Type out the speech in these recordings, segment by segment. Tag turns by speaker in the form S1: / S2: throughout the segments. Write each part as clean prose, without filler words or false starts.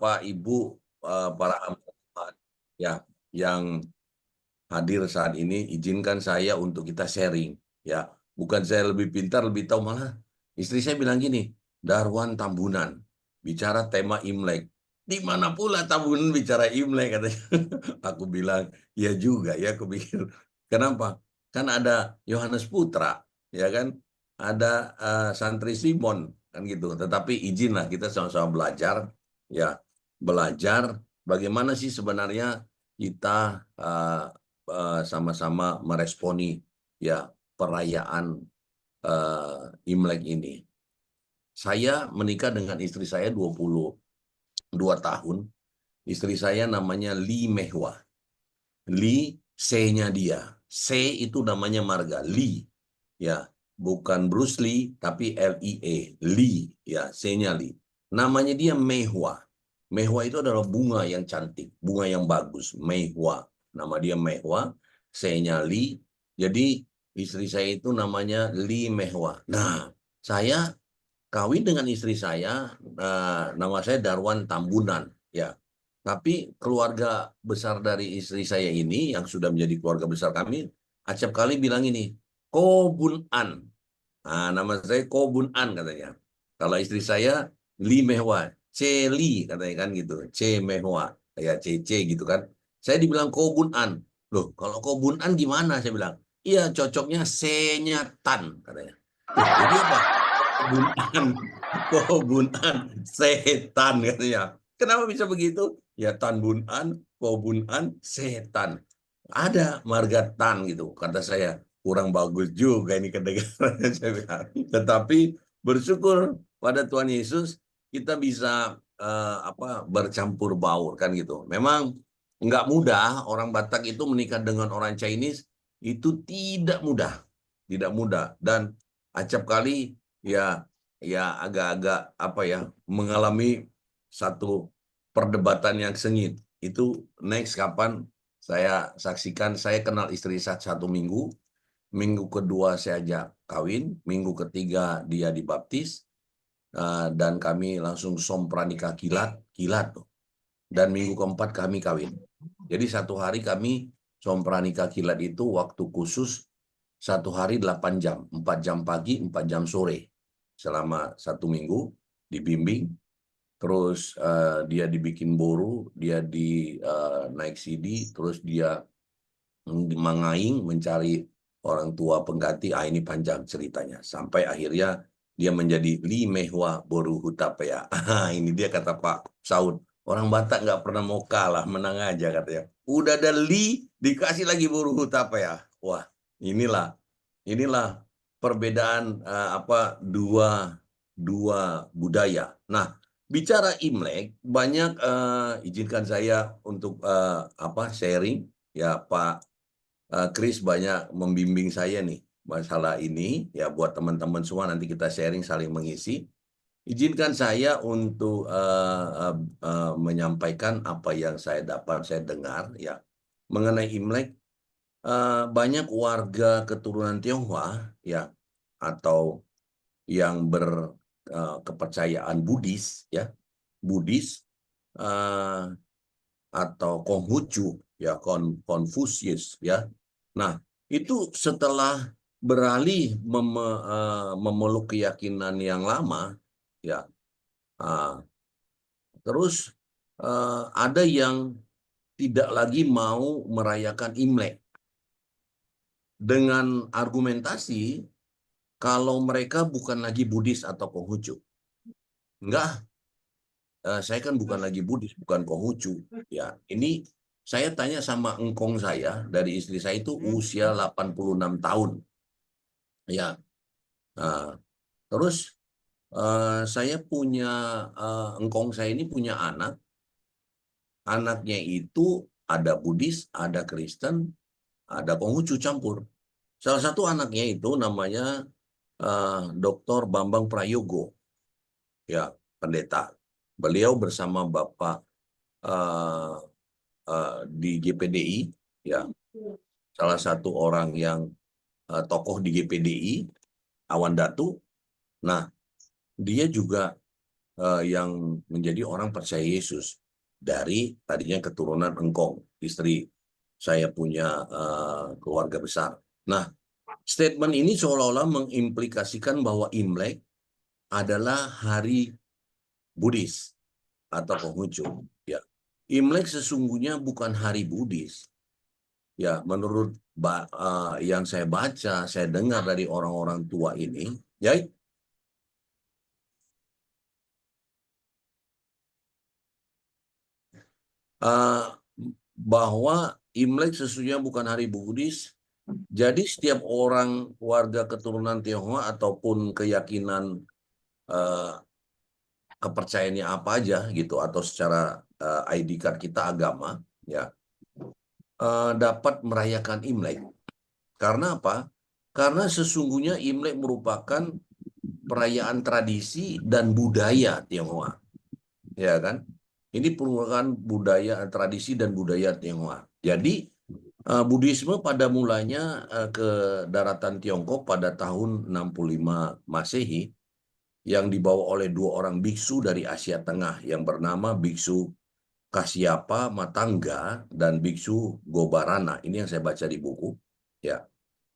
S1: Bapak, Ibu, para hamba ya yang hadir saat ini, izinkan saya untuk kita sharing ya. Bukan saya lebih pintar, lebih tahu, malah istri saya bilang gini, Darwan Tambunan bicara tema Imlek. Di mana pula Tambunan bicara Imlek katanya. Aku bilang, ya juga ya, aku pikir. Kenapa? Kan ada Yohanes Putra, ya kan? Ada Santri Simon kan gitu. Tetapi izinlah kita sama-sama belajar ya, belajar bagaimana sih sebenarnya kita sama-sama meresponi ya perayaan Imlek ini. Saya menikah dengan istri saya 22 tahun. Istri saya namanya Li Mehwa. Li, C-nya dia. C itu namanya marga. Li. Ya, bukan Bruce Lee, tapi L-I-E. Li. Ya, C-nya Li. Namanya dia Mehwa. Mehwa itu adalah bunga yang cantik. Bunga yang bagus. Mehwa. Nama dia Mehwa. C-nya Li. Jadi, istri saya itu namanya Li Mehwa. Nah, saya kawin dengan istri saya, nama saya Darwan Tambunan. Ya, tapi keluarga besar dari istri saya ini yang sudah menjadi keluarga besar kami, acap kali bilang ini, Kobun An. Nah, nama saya Kobun An katanya. Kalau istri saya Li Mehwa, C Li katanya kan gitu, C Mehwa, ya C C gitu kan. Saya dibilang Kobun An. Loh, kalau Kobun An gimana? Saya bilang, iya cocoknya C-nya Tan katanya. Jadi apa? Kobun An, Kobun An, setan katanya. Kenapa bisa begitu? Ya Tan Bun An, Ko Bun An, setan. Ada marga Tan gitu. Kata saya, kurang bagus juga ini kedengarannya. Saya bilang. Tetapi bersyukur pada Tuhan Yesus kita bisa bercampur baur kan gitu. Memang nggak mudah orang Batak itu menikah dengan orang Chinese, itu tidak mudah. Tidak mudah. Dan acap kali ya agak-agak mengalami satu perdebatan yang sengit. Itu next kapan saya saksikan. Saya kenal istri saya 1 minggu. Minggu kedua saya ajak kawin. Minggu ketiga dia dibaptis. Dan kami langsung pranikah kilat tuh. Dan minggu keempat kami kawin. Jadi 1 hari kami pranikah kilat itu waktu khusus 1 hari 8 jam. 4 jam pagi, 4 jam sore. Selama 1 minggu dibimbing. Terus dia dibikin boru, dia naik CD, terus dia mengaing mencari orang tua pengganti. Ini panjang ceritanya. Sampai akhirnya dia menjadi Li Mehwa Boru Hutapea. Ini dia kata Pak Saud. Orang Batak nggak pernah mau kalah, menang aja katanya. Udah ada Li, dikasih lagi Boru Hutapea. Wah, inilah perbedaan dua budaya. Nah, bicara Imlek, banyak izinkan saya untuk sharing ya Pak Chris banyak membimbing saya nih masalah ini ya, buat teman-teman semua nanti kita sharing saling mengisi. Izinkan saya untuk menyampaikan apa yang saya dengar ya mengenai Imlek. Banyak warga keturunan Tionghoa ya atau yang berkepercayaan Buddhis ya, Buddhis atau Konghucu ya, Konfusius ya. Nah, itu setelah beralih memeluk keyakinan yang lama ya, terus ada yang tidak lagi mau merayakan Imlek dengan argumentasi kalau mereka bukan lagi Buddhis atau Konghucu. Enggak, saya kan bukan lagi Buddhis, bukan Konghucu. Ya, ini saya tanya sama engkong saya dari istri saya itu usia 86 tahun. Ya, terus saya punya engkong saya ini punya anak. Anaknya itu ada Buddhis, ada Kristen, ada Konghucu campur. Salah satu anaknya itu namanya Dr. Bambang Prayogo, ya pendeta. Beliau bersama Bapak di GPDI, ya salah satu orang yang tokoh di GPDI, Awan Datu. Nah, dia juga yang menjadi orang percaya Yesus dari tadinya keturunan engkong, istri saya punya keluarga besar. Nah, statement ini seolah-olah mengimplikasikan bahwa Imlek adalah hari Buddhis atau Konghucu. Ya, Imlek sesungguhnya bukan hari Buddhis. Ya, menurut yang saya baca, saya dengar dari orang-orang tua ini, ya, uh, bahwa Imlek sesungguhnya bukan hari Buddhis. Jadi setiap orang warga keturunan Tionghoa ataupun keyakinan uh, kepercayaannya apa aja gitu atau secara ID card kita agama ya dapat merayakan Imlek. Karena apa? Karena sesungguhnya Imlek merupakan perayaan tradisi dan budaya Tionghoa, ya kan? Ini merupakan budaya, tradisi dan budaya Tionghoa. Jadi Buddhisme pada mulanya ke daratan Tiongkok pada tahun 65 Masehi yang dibawa oleh dua orang biksu dari Asia Tengah yang bernama Biksu Kasyapa Matangga dan Biksu Gobarana. Ini yang saya baca di buku. Ya,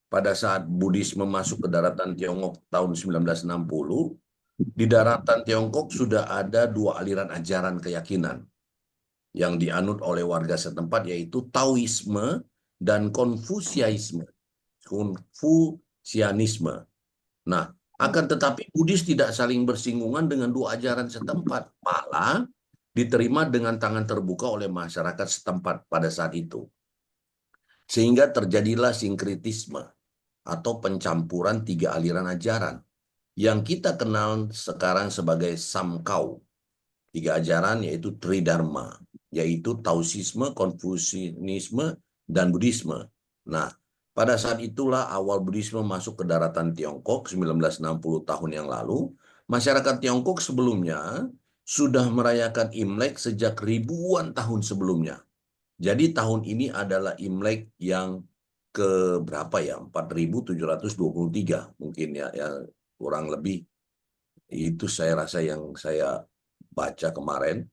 S1: pada saat Buddhisme masuk ke daratan Tiongkok tahun 1960, di daratan Tiongkok sudah ada dua aliran ajaran keyakinan yang dianut oleh warga setempat, yaitu Taoisme dan Konfusianisme. Konfusianisme. Nah, akan tetapi Buddhis tidak saling bersinggungan dengan dua ajaran setempat, malah diterima dengan tangan terbuka oleh masyarakat setempat pada saat itu. Sehingga terjadilah sinkretisme atau pencampuran tiga aliran ajaran yang kita kenal sekarang sebagai Samkau. Tiga ajaran yaitu Tridharma, yaitu Taoisme, Konfusianisme, dan Buddhisme. Nah, pada saat itulah awal Buddhisme masuk ke daratan Tiongkok 1960 tahun yang lalu. Masyarakat Tiongkok sebelumnya sudah merayakan Imlek sejak ribuan tahun sebelumnya. Jadi tahun ini adalah Imlek yang ke berapa ya? 4.723 mungkin ya kurang lebih. Itu saya rasa yang saya baca kemarin.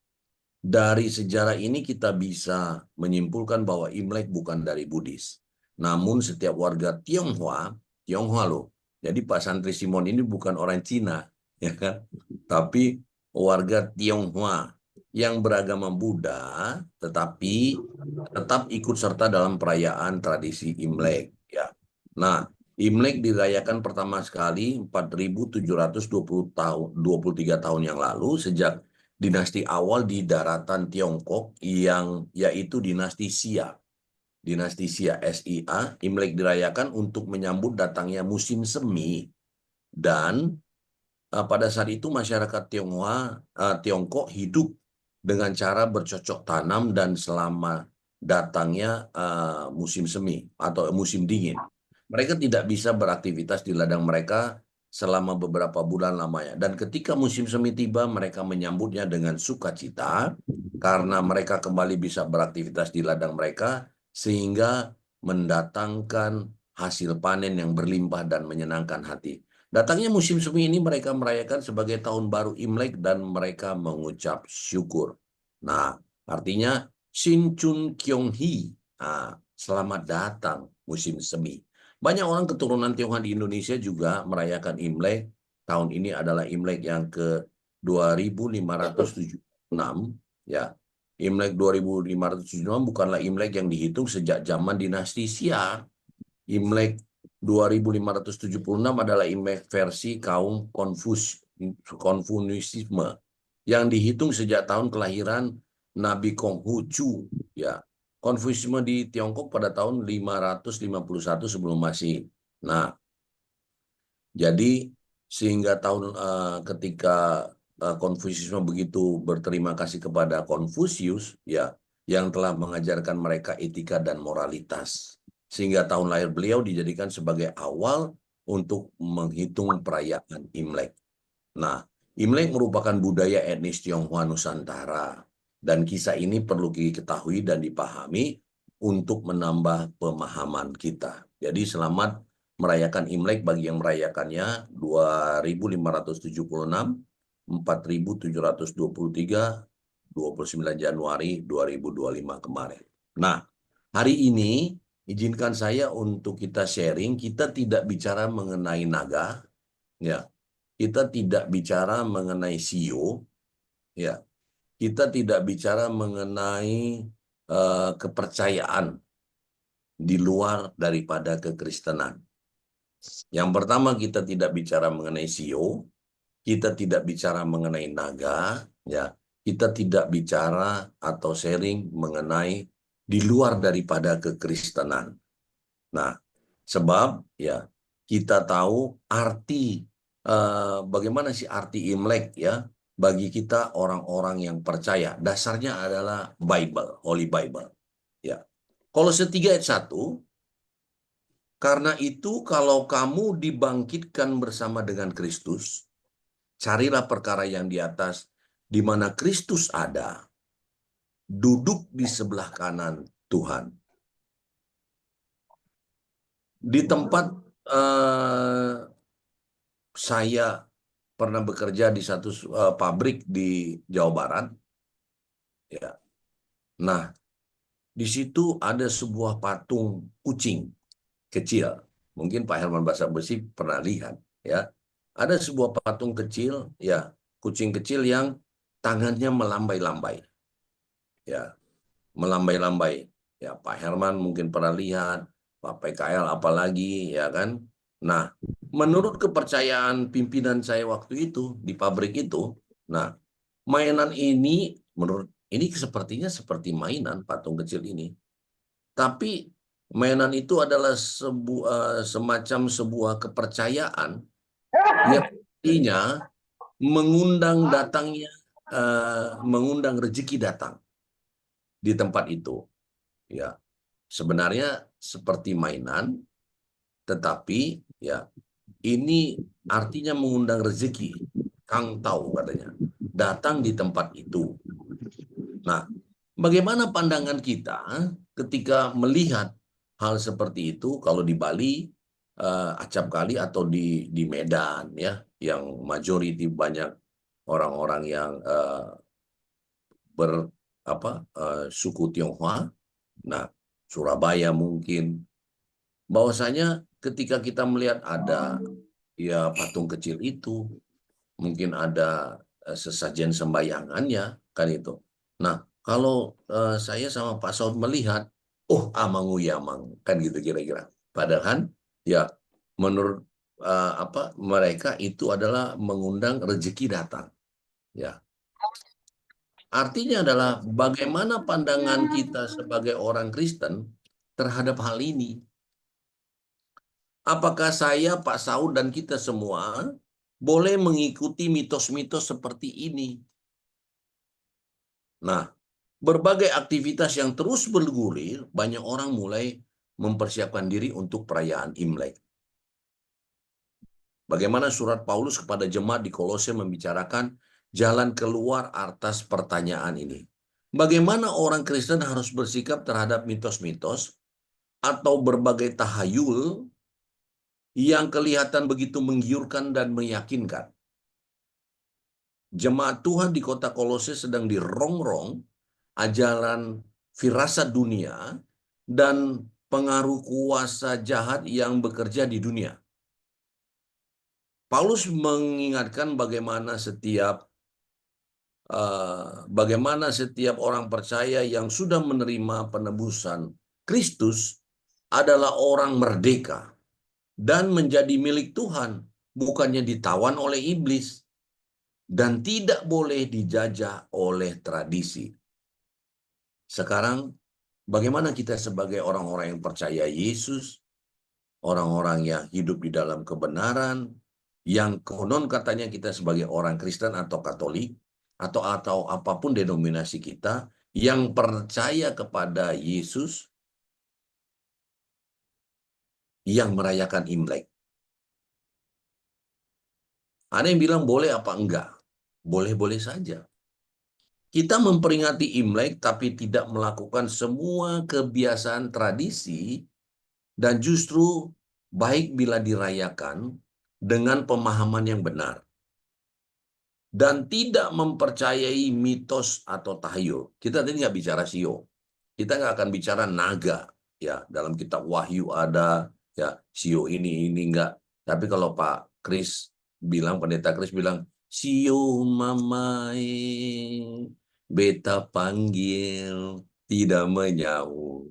S1: Dari sejarah ini kita bisa menyimpulkan bahwa Imlek bukan dari Buddhis. Namun setiap warga Tionghoa, Tionghoa loh. Jadi Pak Santri Simon ini bukan orang Cina, ya kan? Tapi warga Tionghoa yang beragama Buddha, tetapi tetap ikut serta dalam perayaan tradisi Imlek. Ya. Nah, Imlek dirayakan pertama sekali 4.720 tahun, 23 tahun yang lalu sejak dinasti awal di daratan Tiongkok yang yaitu dinasti Xia. Dinasti Xia, SIA, Imlek dirayakan untuk menyambut datangnya musim semi dan pada saat itu masyarakat Tiongkok hidup dengan cara bercocok tanam dan selama datangnya musim semi atau musim dingin. Mereka tidak bisa beraktivitas di ladang mereka selama beberapa bulan lamanya. Dan ketika musim semi tiba, mereka menyambutnya dengan sukacita karena mereka kembali bisa beraktivitas di ladang mereka sehingga mendatangkan hasil panen yang berlimpah dan menyenangkan hati. Datangnya musim semi ini mereka merayakan sebagai tahun baru Imlek dan mereka mengucap syukur. Nah, artinya Sin Chun Kyong Hee. Nah, selamat datang musim semi. Banyak orang keturunan Tionghoa di Indonesia juga merayakan Imlek. Tahun ini adalah Imlek yang ke 2576. Ya, Imlek 2576 bukanlah Imlek yang dihitung sejak zaman dinasti Xia. Imlek 2576 adalah Imlek versi kaum Konfusianisme yang dihitung sejak tahun kelahiran Nabi Konghucu. Ya, Konfusianisme di Tiongkok pada tahun 551 sebelum Masehi. Nah, jadi sehingga tahun ketika Konfusianisme begitu berterima kasih kepada Konfusius, ya, yang telah mengajarkan mereka etika dan moralitas. Sehingga tahun lahir beliau dijadikan sebagai awal untuk menghitung perayaan Imlek. Nah, Imlek merupakan budaya etnis Tionghoa Nusantara. Dan kisah ini perlu diketahui dan dipahami untuk menambah pemahaman kita. Jadi selamat merayakan Imlek bagi yang merayakannya 2576 4723, 29 Januari 2025 kemarin. Nah, hari ini izinkan saya untuk kita sharing, kita tidak bicara mengenai naga, ya. Kita tidak bicara mengenai sio, ya. Kita tidak bicara mengenai kepercayaan di luar daripada kekristenan. Yang pertama, kita tidak bicara mengenai sio, kita tidak bicara mengenai naga, ya. Kita tidak bicara atau sharing mengenai di luar daripada kekristenan. Nah, sebab ya kita tahu arti bagaimana sih arti Imlek ya bagi kita orang-orang yang percaya. Dasarnya adalah Bible, Holy Bible. Ya. Kolose 3 ayat 1, karena itu kalau kamu dibangkitkan bersama dengan Kristus, carilah perkara yang di atas, di mana Kristus ada, duduk di sebelah kanan Tuhan. Di tempat saya pernah bekerja di satu pabrik di Jawa Barat, ya. Nah, di situ ada sebuah patung kucing kecil. Mungkin Pak Herman Basa Besi pernah lihat, ya. Ada sebuah patung kecil, ya, kucing kecil yang tangannya melambai-lambai, ya, melambai-lambai. Ya, Pak Herman mungkin pernah lihat, Pak PKL apalagi, ya kan. Nah, menurut kepercayaan pimpinan saya waktu itu di pabrik itu, nah, mainan ini menurut ini sepertinya seperti mainan patung kecil ini. Tapi mainan itu adalah semacam sebuah kepercayaan yang artinya mengundang datangnya mengundang rezeki datang di tempat itu. Ya, sebenarnya seperti mainan, tetapi ya ini artinya mengundang rezeki. Kang tahu katanya, datang di tempat itu. Nah, bagaimana pandangan kita ketika melihat hal seperti itu kalau di Bali, acapkali atau di Medan ya, yang majority banyak orang-orang yang suku Tionghoa. Nah, Surabaya mungkin bahwasanya ketika kita melihat ada ya patung kecil itu, mungkin ada sesajen sembayangannya kan itu. Nah, kalau saya sama Pak Saud melihat, oh amangu yamang kan gitu kira-kira. Padahal ya menurut mereka itu adalah mengundang rezeki datang. Ya, artinya adalah bagaimana pandangan kita sebagai orang Kristen terhadap hal ini. Apakah saya, Pak Saud, dan kita semua boleh mengikuti mitos-mitos seperti ini? Nah, berbagai aktivitas yang terus bergulir, banyak orang mulai mempersiapkan diri untuk perayaan Imlek. Bagaimana surat Paulus kepada jemaat di Kolose membicarakan jalan keluar atas pertanyaan ini. Bagaimana orang Kristen harus bersikap terhadap mitos-mitos atau berbagai tahayul yang kelihatan begitu menggiurkan dan meyakinkan. Jemaat Tuhan di kota Kolose sedang dirongrong ajaran firasat dunia dan pengaruh kuasa jahat yang bekerja di dunia. Paulus mengingatkan bagaimana setiap orang percaya yang sudah menerima penebusan Kristus adalah orang merdeka dan menjadi milik Tuhan, bukannya ditawan oleh iblis dan tidak boleh dijajah oleh tradisi. Sekarang bagaimana kita sebagai orang-orang yang percaya Yesus, orang-orang yang hidup di dalam kebenaran, yang konon katanya kita sebagai orang Kristen atau Katolik, atau apapun denominasi kita, yang percaya kepada Yesus, yang merayakan Imlek. Ada yang bilang boleh apa enggak? Boleh-boleh saja. Kita memperingati Imlek tapi tidak melakukan semua kebiasaan tradisi, dan justru baik bila dirayakan dengan pemahaman yang benar. dan tidak mempercayai mitos atau tahayul. Kita tadi nggak bicara sio, kita nggak akan bicara naga. Ya, dalam kitab Wahyu ada ya sio ini nggak. Tapi kalau Pak Kris bilang, Pendeta Kris bilang, sio mamai, beta panggil, tidak menyaut.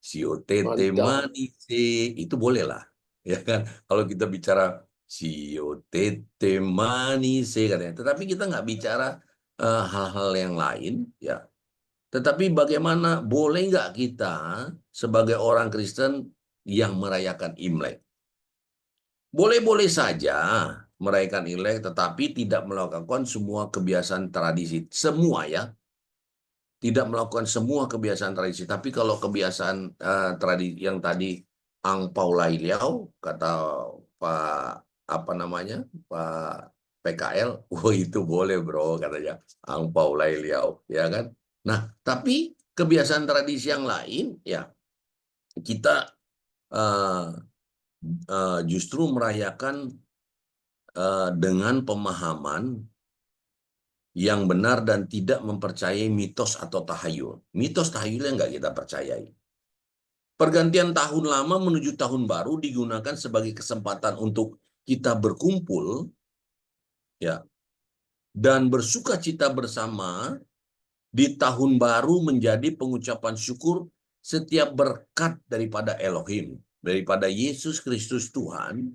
S1: Sio tete
S2: Mantap.
S1: manise, itu boleh lah. Ya kan? Kalau kita bicara sio tete manise katanya. Tetapi kita nggak bicara hal-hal yang lain, ya. Tetapi bagaimana, boleh nggak kita sebagai orang Kristen yang merayakan Imlek? Boleh-boleh saja merayakan Imlek, tetapi tidak melakukan semua kebiasaan tradisi. Semua ya, tidak melakukan semua kebiasaan tradisi. Tapi kalau kebiasaan tradisi yang tadi angpau lai liao, kata Pak apa namanya, Pak PKL, oh itu boleh bro katanya, angpau lai liao, ya kan. Nah, tapi kebiasaan tradisi yang lain, ya kita uh, justru merayakan dengan pemahaman yang benar dan tidak mempercayai mitos atau tahayul. Mitos tahayul yang nggak kita percayai. Pergantian tahun lama menuju tahun baru digunakan sebagai kesempatan untuk kita berkumpul, ya, dan bersuka cita bersama di tahun baru menjadi pengucapan syukur setiap berkat daripada Elohim, daripada Yesus Kristus Tuhan,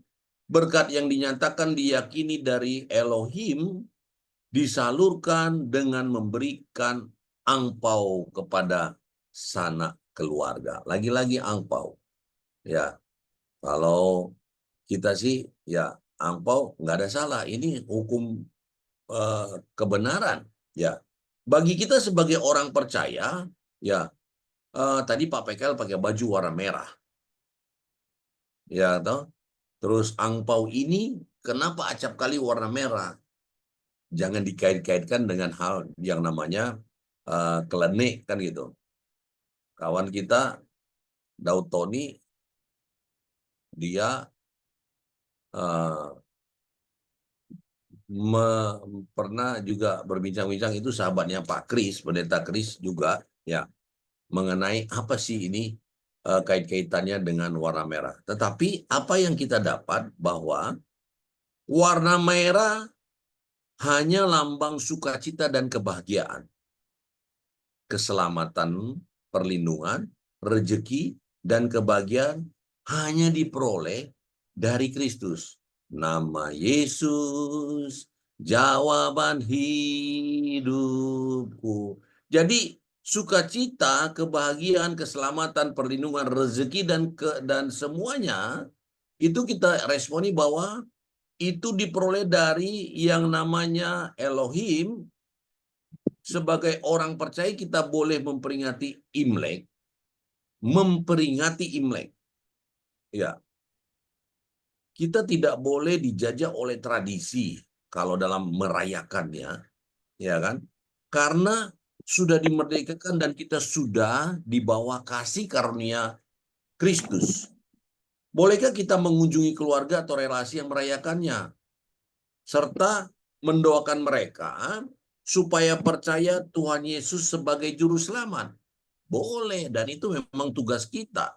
S1: berkat yang dinyatakan diyakini dari Elohim disalurkan dengan memberikan angpau kepada sanak keluarga. Lagi-lagi angpau. Ya, kalau kita sih ya angpau nggak ada salah. Ini hukum kebenaran. Ya, bagi kita sebagai orang percaya, ya tadi Pak PKL pakai baju warna merah, ya toh. Terus angpau ini kenapa acap kali warna merah? Jangan dikait-kaitkan dengan hal yang namanya klenik kan gitu. Kawan kita Daud Tony, dia uh, pernah juga berbincang-bincang, itu sahabatnya Pak Kris, Pendeta Kris juga, ya, mengenai apa sih ini kait-kaitannya dengan warna merah. Tetapi apa yang kita dapat bahwa warna merah hanya lambang sukacita dan kebahagiaan, keselamatan, perlindungan, rezeki, dan kebahagiaan hanya diperoleh dari Kristus. Nama Yesus, jawaban hidupku. Jadi sukacita, kebahagiaan, keselamatan, perlindungan, rezeki, dan semuanya itu kita responi bahwa itu diperoleh dari yang namanya Elohim. Sebagai orang percaya kita boleh memperingati Imlek, ya, kita tidak boleh dijajah oleh tradisi kalau dalam merayakannya, ya kan? Karena sudah dimerdekakan dan kita sudah dibawa kasih karunia Kristus. Bolehkah kita mengunjungi keluarga atau relasi yang merayakannya, serta mendoakan mereka supaya percaya Tuhan Yesus sebagai juru selamat? Boleh, dan itu memang tugas kita.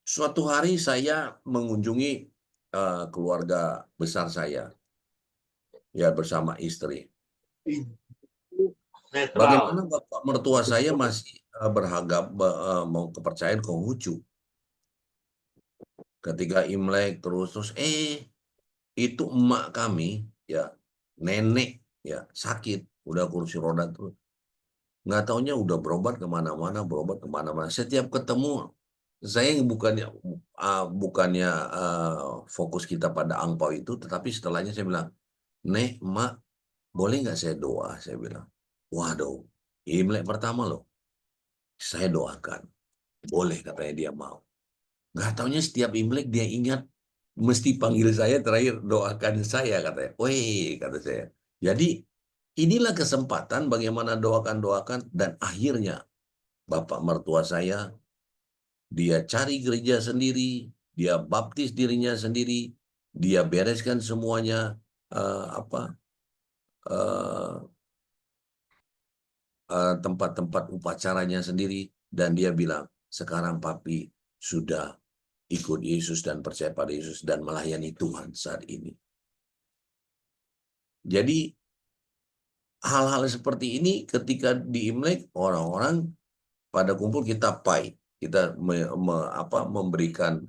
S1: Suatu hari saya mengunjungi keluarga besar saya, ya, bersama istri. Bagaimana
S2: Netral.
S1: bapak mertua saya masih mau kepercayaan Konghucu. Ketika Imlek terus itu emak kami, ya, nenek, ya, sakit, udah kursi roda terus. Nggak taunya udah berobat kemana-mana. Setiap ketemu, saya bukannya fokus kita pada angpau itu, tetapi setelahnya saya bilang, Nek, Mak, boleh nggak saya doa? Saya bilang, waduh, Imlek pertama loh, saya doakan. Boleh, katanya dia mau. Nggak taunya setiap Imlek dia ingat, mesti panggil saya terakhir, doakan saya, katanya. Wih, kata saya. Jadi, inilah kesempatan bagaimana doakan-doakan, dan akhirnya bapak mertua saya, dia cari gereja sendiri, dia baptis dirinya sendiri, dia bereskan semuanya, eh, tempat-tempat upacaranya sendiri, dan dia bilang, sekarang papi sudah ikut Yesus dan percaya pada Yesus dan melayani Tuhan saat ini. Jadi hal-hal seperti ini ketika di Imlek, orang-orang pada kumpul, kita kita memberikan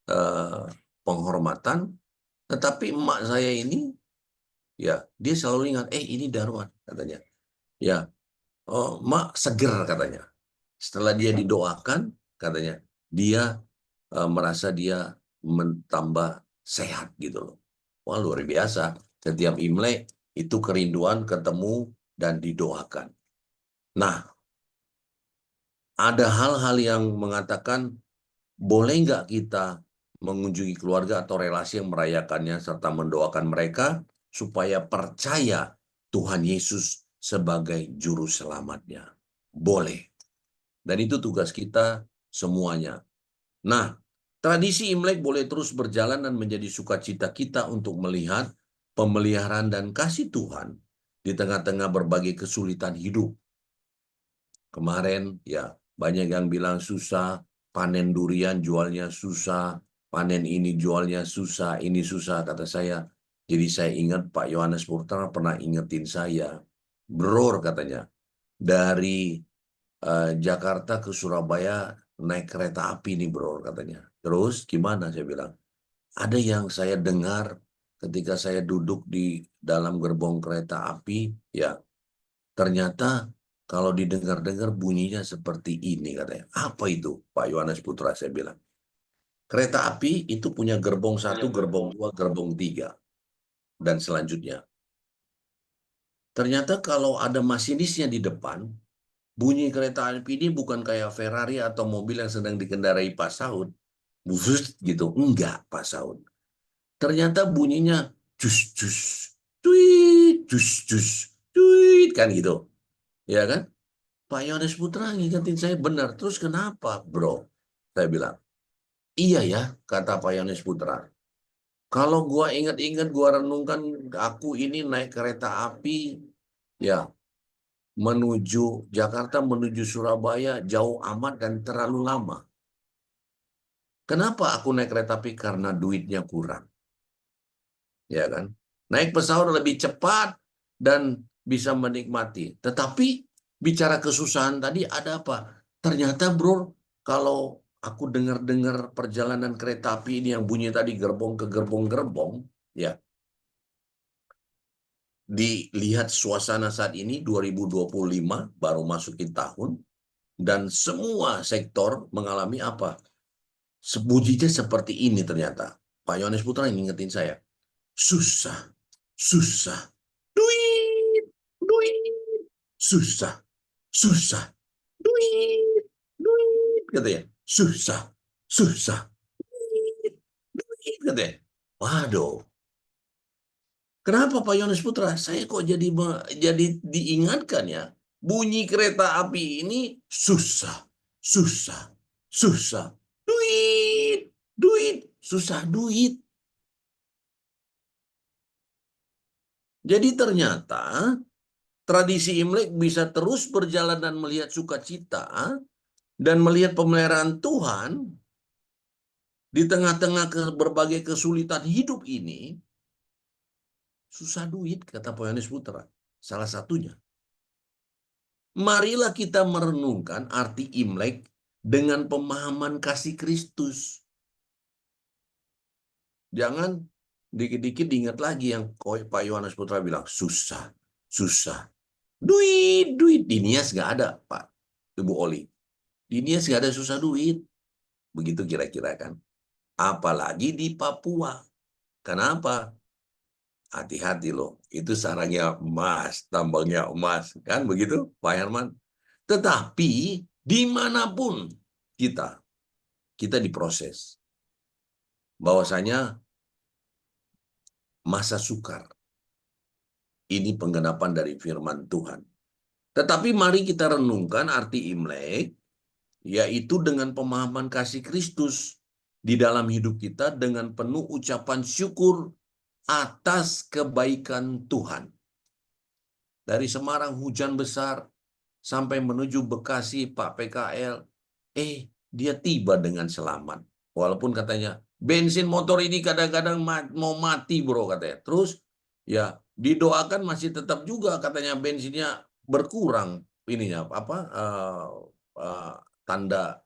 S1: uh, penghormatan. Tetapi emak saya ini, ya, dia selalu ingat, ini Darwan katanya, ya, oh mak seger katanya. Setelah dia didoakan, katanya dia merasa dia mentambah sehat gitu loh. Wah, luar biasa. Setiap Imlek itu kerinduan ketemu dan didoakan. Nah, ada hal-hal yang mengatakan, boleh nggak kita mengunjungi keluarga atau relasi yang merayakannya serta mendoakan mereka supaya percaya Tuhan Yesus sebagai juru selamatnya? Boleh. Dan itu tugas kita semuanya. Nah, tradisi Imlek boleh terus berjalan dan menjadi sukacita kita untuk melihat pemeliharaan dan kasih Tuhan di tengah-tengah berbagai kesulitan hidup. Kemarin ya banyak yang bilang susah, panen durian jualnya susah, panen ini jualnya susah, ini susah, kata saya. Jadi saya ingat Pak Yohanes Putra pernah ingetin saya, Bro katanya, dari Jakarta ke Surabaya naik kereta api nih bro katanya. Terus gimana, saya bilang. Ada yang saya dengar ketika saya duduk di dalam gerbong kereta api, ya ternyata kalau didengar-dengar bunyinya seperti ini katanya. Apa itu Pak Yohanes Putra, saya bilang. Kereta api itu punya gerbong 1, gerbong 2, gerbong 3, dan selanjutnya. Ternyata kalau ada masinisnya di depan, bunyi kereta api ini bukan kayak Ferrari atau mobil yang sedang dikendarai Pak Saud. Bus gitu. Enggak, Pak Saud. Ternyata bunyinya jus jus, tweet, jus jus, tweet, kan gitu. Ya kan? Pak Yohanes Putra ngingetin saya, benar. Terus kenapa, bro? Saya bilang, iya ya, kata Pak Yohanes Putra. Kalau gua ingat-ingat, gua renungkan, aku ini naik kereta api, ya, menuju Jakarta, menuju Surabaya, jauh amat dan terlalu lama. Kenapa aku naik kereta api? Karena duitnya kurang. Ya kan? Naik pesawat lebih cepat dan bisa menikmati. Tetapi bicara kesusahan tadi ada apa? Ternyata bro, kalau aku dengar-dengar perjalanan kereta api ini yang bunyi tadi gerbong ke gerbong-gerbong, ya, dilihat suasana saat ini 2025 baru masukin tahun, dan semua sektor mengalami apa? Sebujinya seperti ini ternyata. Pak Yohanes Putra yang ngingetin saya. Susah, susah, duit, duit, susah, susah, duit, duit, katanya. Susah, susah, duit, duit, katanya. Waduh, kenapa Pak Yohanes Putra? Saya kok jadi diingatkan ya. Bunyi kereta api ini susah, susah, susah, duit, duit, susah duit. Jadi ternyata tradisi Imlek bisa terus berjalan dan melihat sukacita dan melihat pemeliharaan Tuhan di tengah-tengah berbagai kesulitan hidup ini. Susah duit, kata Pak Yohanes Putra. Salah satunya. Marilah kita merenungkan arti Imlek dengan pemahaman kasih Kristus. Jangan dikit-dikit diingat lagi yang Pak Yohanes Putra bilang, susah, susah. Duit, duit. Di Nias nggak ada, Pak Ibu Oli. Di Nias nggak ada susah duit. Begitu kira-kira kan. Apalagi di Papua. Kenapa? Hati-hati loh. Itu sarangnya emas, tambangnya emas. Kan begitu, Pak Herman? Tetapi dimanapun kita diproses. Bahwasanya masa sukar. Ini penggenapan dari firman Tuhan. Tetapi mari kita renungkan arti Imlek, yaitu dengan pemahaman kasih Kristus di dalam hidup kita dengan penuh ucapan syukur atas kebaikan Tuhan. Dari Semarang hujan besar sampai menuju Bekasi, Pak PKL, dia tiba dengan selamat. Walaupun katanya bensin motor ini kadang-kadang mau mati bro katanya. Terus ya didoakan masih tetap juga katanya bensinnya berkurang ininya apa tanda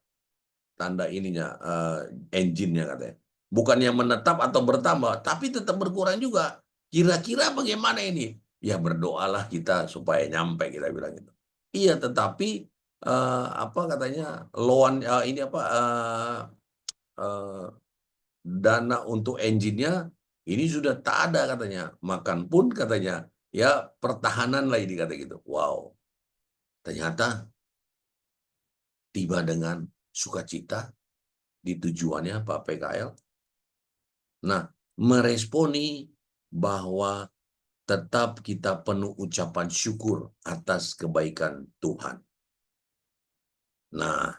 S1: tanda ininya engine-nya katanya. Bukannya menetap atau bertambah, tapi tetap berkurang juga. Kira-kira bagaimana ini? Ya berdoalah kita supaya nyampe, kita bilang gitu. Iya, tetapi apa katanya loan ini apa eh, dana untuk engine-nya ini sudah tak ada katanya. Makan pun katanya ya pertahanan lah ini kata gitu. Wow, ternyata tiba dengan sukacita di tujuannya Pak PKL. Nah, meresponi bahwa tetap kita penuh ucapan syukur atas kebaikan Tuhan. Nah,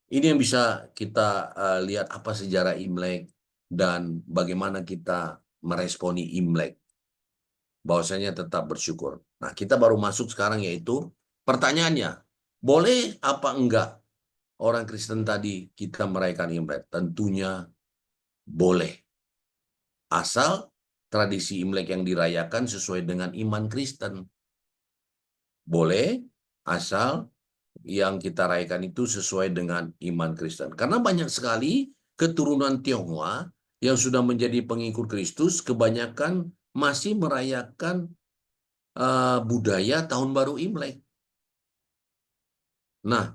S1: ini yang bisa kita lihat apa sejarah Imlek dan bagaimana kita meresponi Imlek. Bahwasanya tetap bersyukur. Nah, kita baru masuk sekarang yaitu pertanyaannya, boleh apa enggak orang Kristen tadi kita merayakan Imlek? Tentunya boleh. Asal tradisi Imlek yang dirayakan sesuai dengan iman Kristen. Boleh, asal yang kita rayakan itu sesuai dengan iman Kristen. Karena banyak sekali keturunan Tionghoa yang sudah menjadi pengikut Kristus, kebanyakan masih merayakan budaya Tahun Baru Imlek. Nah,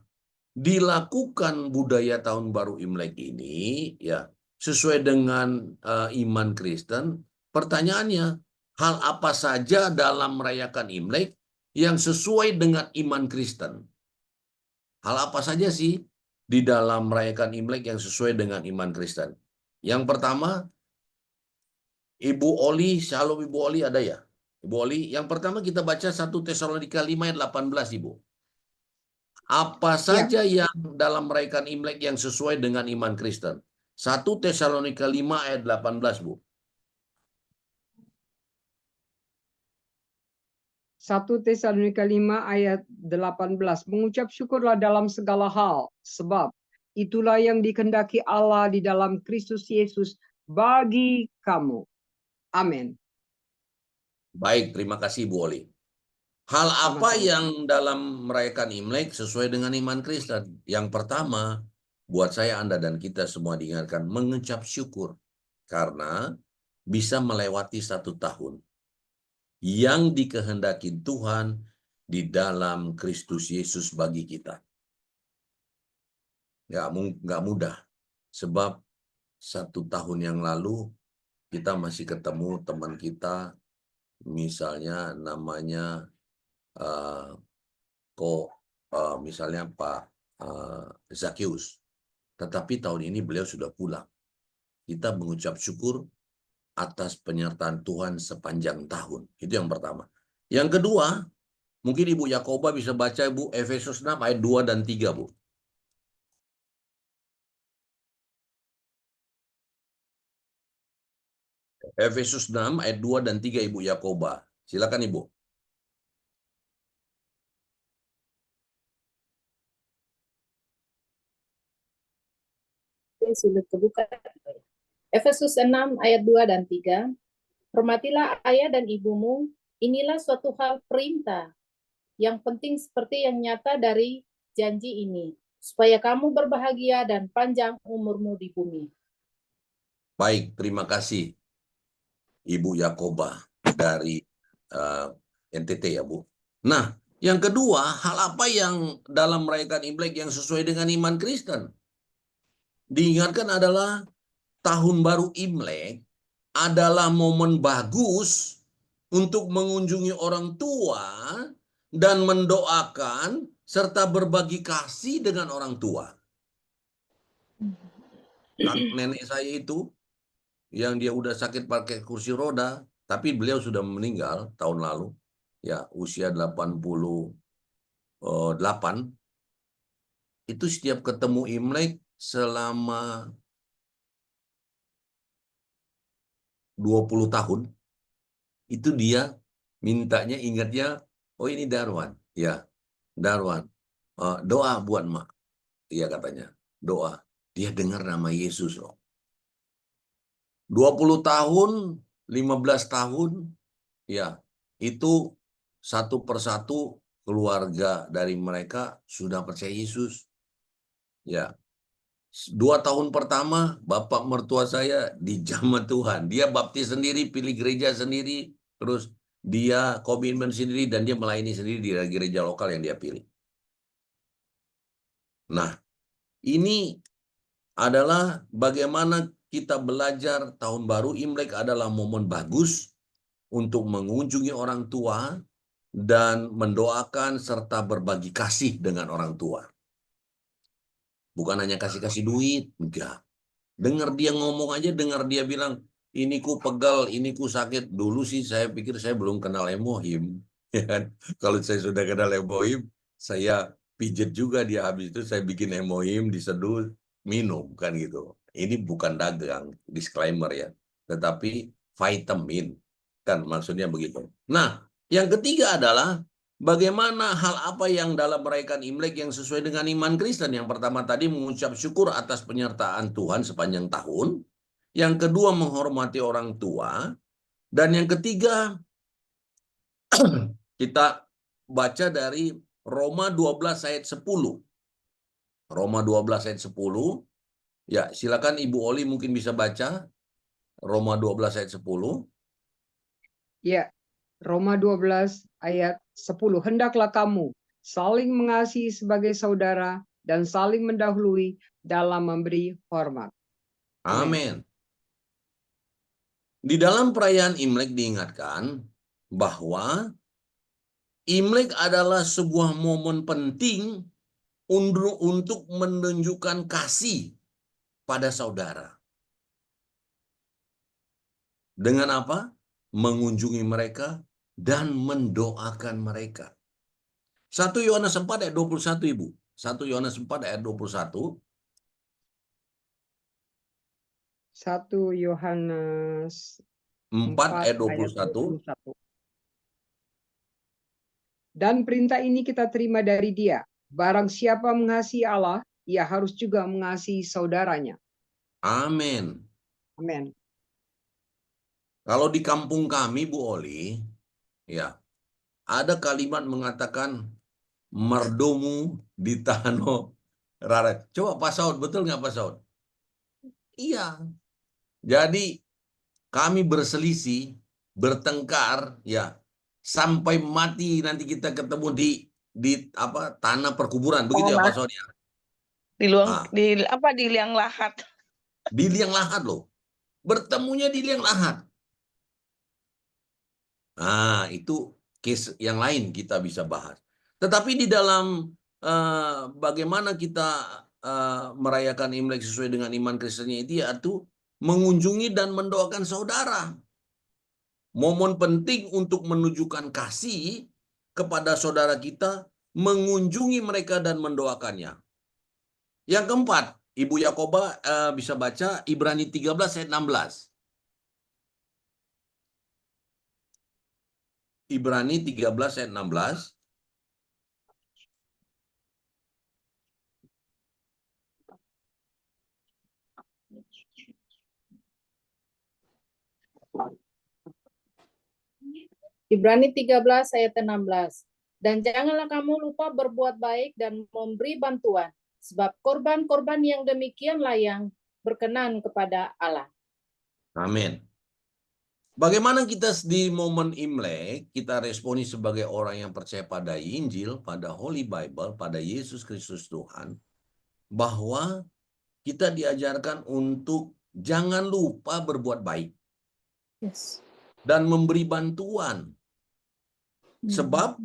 S1: dilakukan budaya Tahun Baru Imlek ini ya sesuai dengan iman Kristen. Pertanyaannya, hal apa saja dalam merayakan Imlek yang sesuai dengan iman Kristen? Hal apa saja sih di dalam merayakan Imlek yang sesuai dengan iman Kristen? Yang pertama, Ibu Oli, shalom Ibu Oli ada ya? Ibu Oli, yang pertama kita baca 1 Tesalonika 5 ayat 18, Ibu. Apa
S2: Ya,
S1: saja yang dalam merayakan Imlek yang sesuai dengan iman Kristen? 1 Tesalonika 5 ayat 18, Bu.
S2: 1 Tesalonika 5 ayat 18. Mengucap syukurlah dalam segala hal, sebab itulah yang dikehendaki Allah di dalam Kristus Yesus bagi kamu. Amin.
S1: Baik, terima kasih Bu Oli. Hal apa
S2: Sama-sama.
S1: yang dalam merayakan Imlek sesuai dengan iman Kristen? Yang pertama, buat saya, Anda, dan kita semua diingatkan mengucap syukur. Karena bisa melewati 1 tahun yang dikehendaki Tuhan di dalam Kristus Yesus bagi kita. Nggak mudah. Sebab 1 tahun yang lalu kita masih ketemu teman kita, misalnya namanya misalnya Pak Zakius. Tetapi tahun ini beliau sudah pulang. Kita mengucap syukur atas penyertaan Tuhan sepanjang tahun. Itu yang pertama. Yang kedua, mungkin Ibu Yakoba bisa baca Bu Efesus 6 ayat 2 dan 3, Bu. Efesus 6 ayat 2 dan 3, Ibu Yakoba. Silakan Ibu.
S3: Sudah kebuka. Efesus 6 ayat 2 dan 3. Hormatilah ayah dan ibumu, inilah suatu hal perintah yang penting seperti yang nyata dari janji ini, supaya kamu berbahagia dan panjang umurmu di bumi.
S1: Baik, terima kasih Ibu Yakoba dari NTT ya Bu. Nah, yang kedua, hal apa yang dalam merayakan Imlek yang sesuai dengan iman Kristen? Diingatkan adalah Tahun Baru Imlek adalah momen bagus untuk mengunjungi orang tua dan mendoakan serta berbagi kasih dengan orang tua. Nenek saya itu yang dia udah sakit pakai kursi roda, tapi beliau sudah meninggal tahun lalu, ya usia 88, itu setiap ketemu Imlek selama 20 tahun, Itu dia mintanya, ingatnya, oh ini Darwan. Ya, Darwan. Doa buat Mak. Iya katanya, doa. Dia dengar nama Yesus loh. 20 tahun, 15 tahun, ya, itu satu persatu keluarga dari mereka sudah percaya Yesus. Ya, 2 tahun pertama bapak mertua saya dijamah Tuhan. Dia baptis sendiri, pilih gereja sendiri, terus dia komitmen sendiri dan dia melayani sendiri di gereja lokal yang dia pilih. Nah, ini adalah bagaimana kita belajar tahun baru. Imlek adalah momen bagus untuk mengunjungi orang tua dan mendoakan serta berbagi kasih dengan orang tua. Bukan hanya kasih-kasih duit, enggak. Dengar dia ngomong aja, dengar dia bilang, ini ku pegal, ini ku sakit. Dulu sih saya pikir saya belum kenal Elohim. Ya kan? Kalau saya sudah kenal Elohim, saya pijet juga dia, habis itu saya bikin Elohim, diseduh, minum, kan gitu. Ini bukan dagang, disclaimer ya. Tetapi vitamin, kan maksudnya begitu. Nah, yang ketiga adalah bagaimana hal apa yang dalam merayakan Imlek yang sesuai dengan iman Kristen. Yang pertama tadi mengucap syukur atas penyertaan Tuhan sepanjang tahun. Yang kedua menghormati orang tua. Dan yang ketiga kita baca dari Roma 12 ayat 10. Roma 12 ayat 10. Ya, silakan Ibu Oli mungkin bisa baca Roma 12 ayat 10.
S2: Ya, Roma 12 ayat 10. Hendaklah kamu saling mengasihi sebagai saudara dan saling mendahului dalam memberi hormat.
S1: Amin. Di dalam perayaan Imlek diingatkan bahwa Imlek adalah sebuah momen penting untuk menunjukkan kasih pada saudara. Dengan apa? Mengunjungi mereka dan mendoakan mereka. 1 Yohanes 4 ayat 21, Ibu. 1 Yohanes 4 ayat 21.
S2: 1 Yohanes
S1: 4 ayat
S2: 4
S1: 21.
S2: ayat 21. Dan perintah ini kita terima dari Dia. Barang siapa mengasihi Allah, ia harus juga mengasihi saudaranya.
S1: Amin.
S2: Amin.
S1: Kalau di kampung kami, Bu Oli, ya, ada kalimat mengatakan merdomu di Tano Rara. Coba Pak Saud, betul nggak Pak Saud? Iya. Jadi kami berselisih, bertengkar, ya, sampai mati nanti kita ketemu di apa tanah perkuburan, begitu ya Pak Saud ya?
S4: Di luang,
S1: Ah,
S4: di liang lahat.
S1: di liang lahat loh. Bertemunya di liang lahat. Nah, itu case yang lain kita bisa bahas. Tetapi di dalam bagaimana kita merayakan Imlek sesuai dengan iman Kristennya itu, yaitu mengunjungi dan mendoakan saudara. Momen penting untuk menunjukkan kasih kepada saudara kita, mengunjungi mereka dan mendoakannya. Yang keempat, Ibu Yakoba bisa baca Ibrani 13 ayat 16. Ibrani 13 ayat 16.
S3: Ibrani 13 ayat 16. Dan janganlah kamu lupa berbuat baik dan memberi bantuan, sebab korban-korban yang demikianlah yang berkenan kepada Allah.
S1: Amin. Bagaimana kita di momen Imlek, kita responi sebagai orang yang percaya pada Injil, pada Holy Bible, pada Yesus Kristus Tuhan, bahwa kita diajarkan untuk jangan lupa berbuat baik
S3: Yes.
S1: dan memberi bantuan. Sebab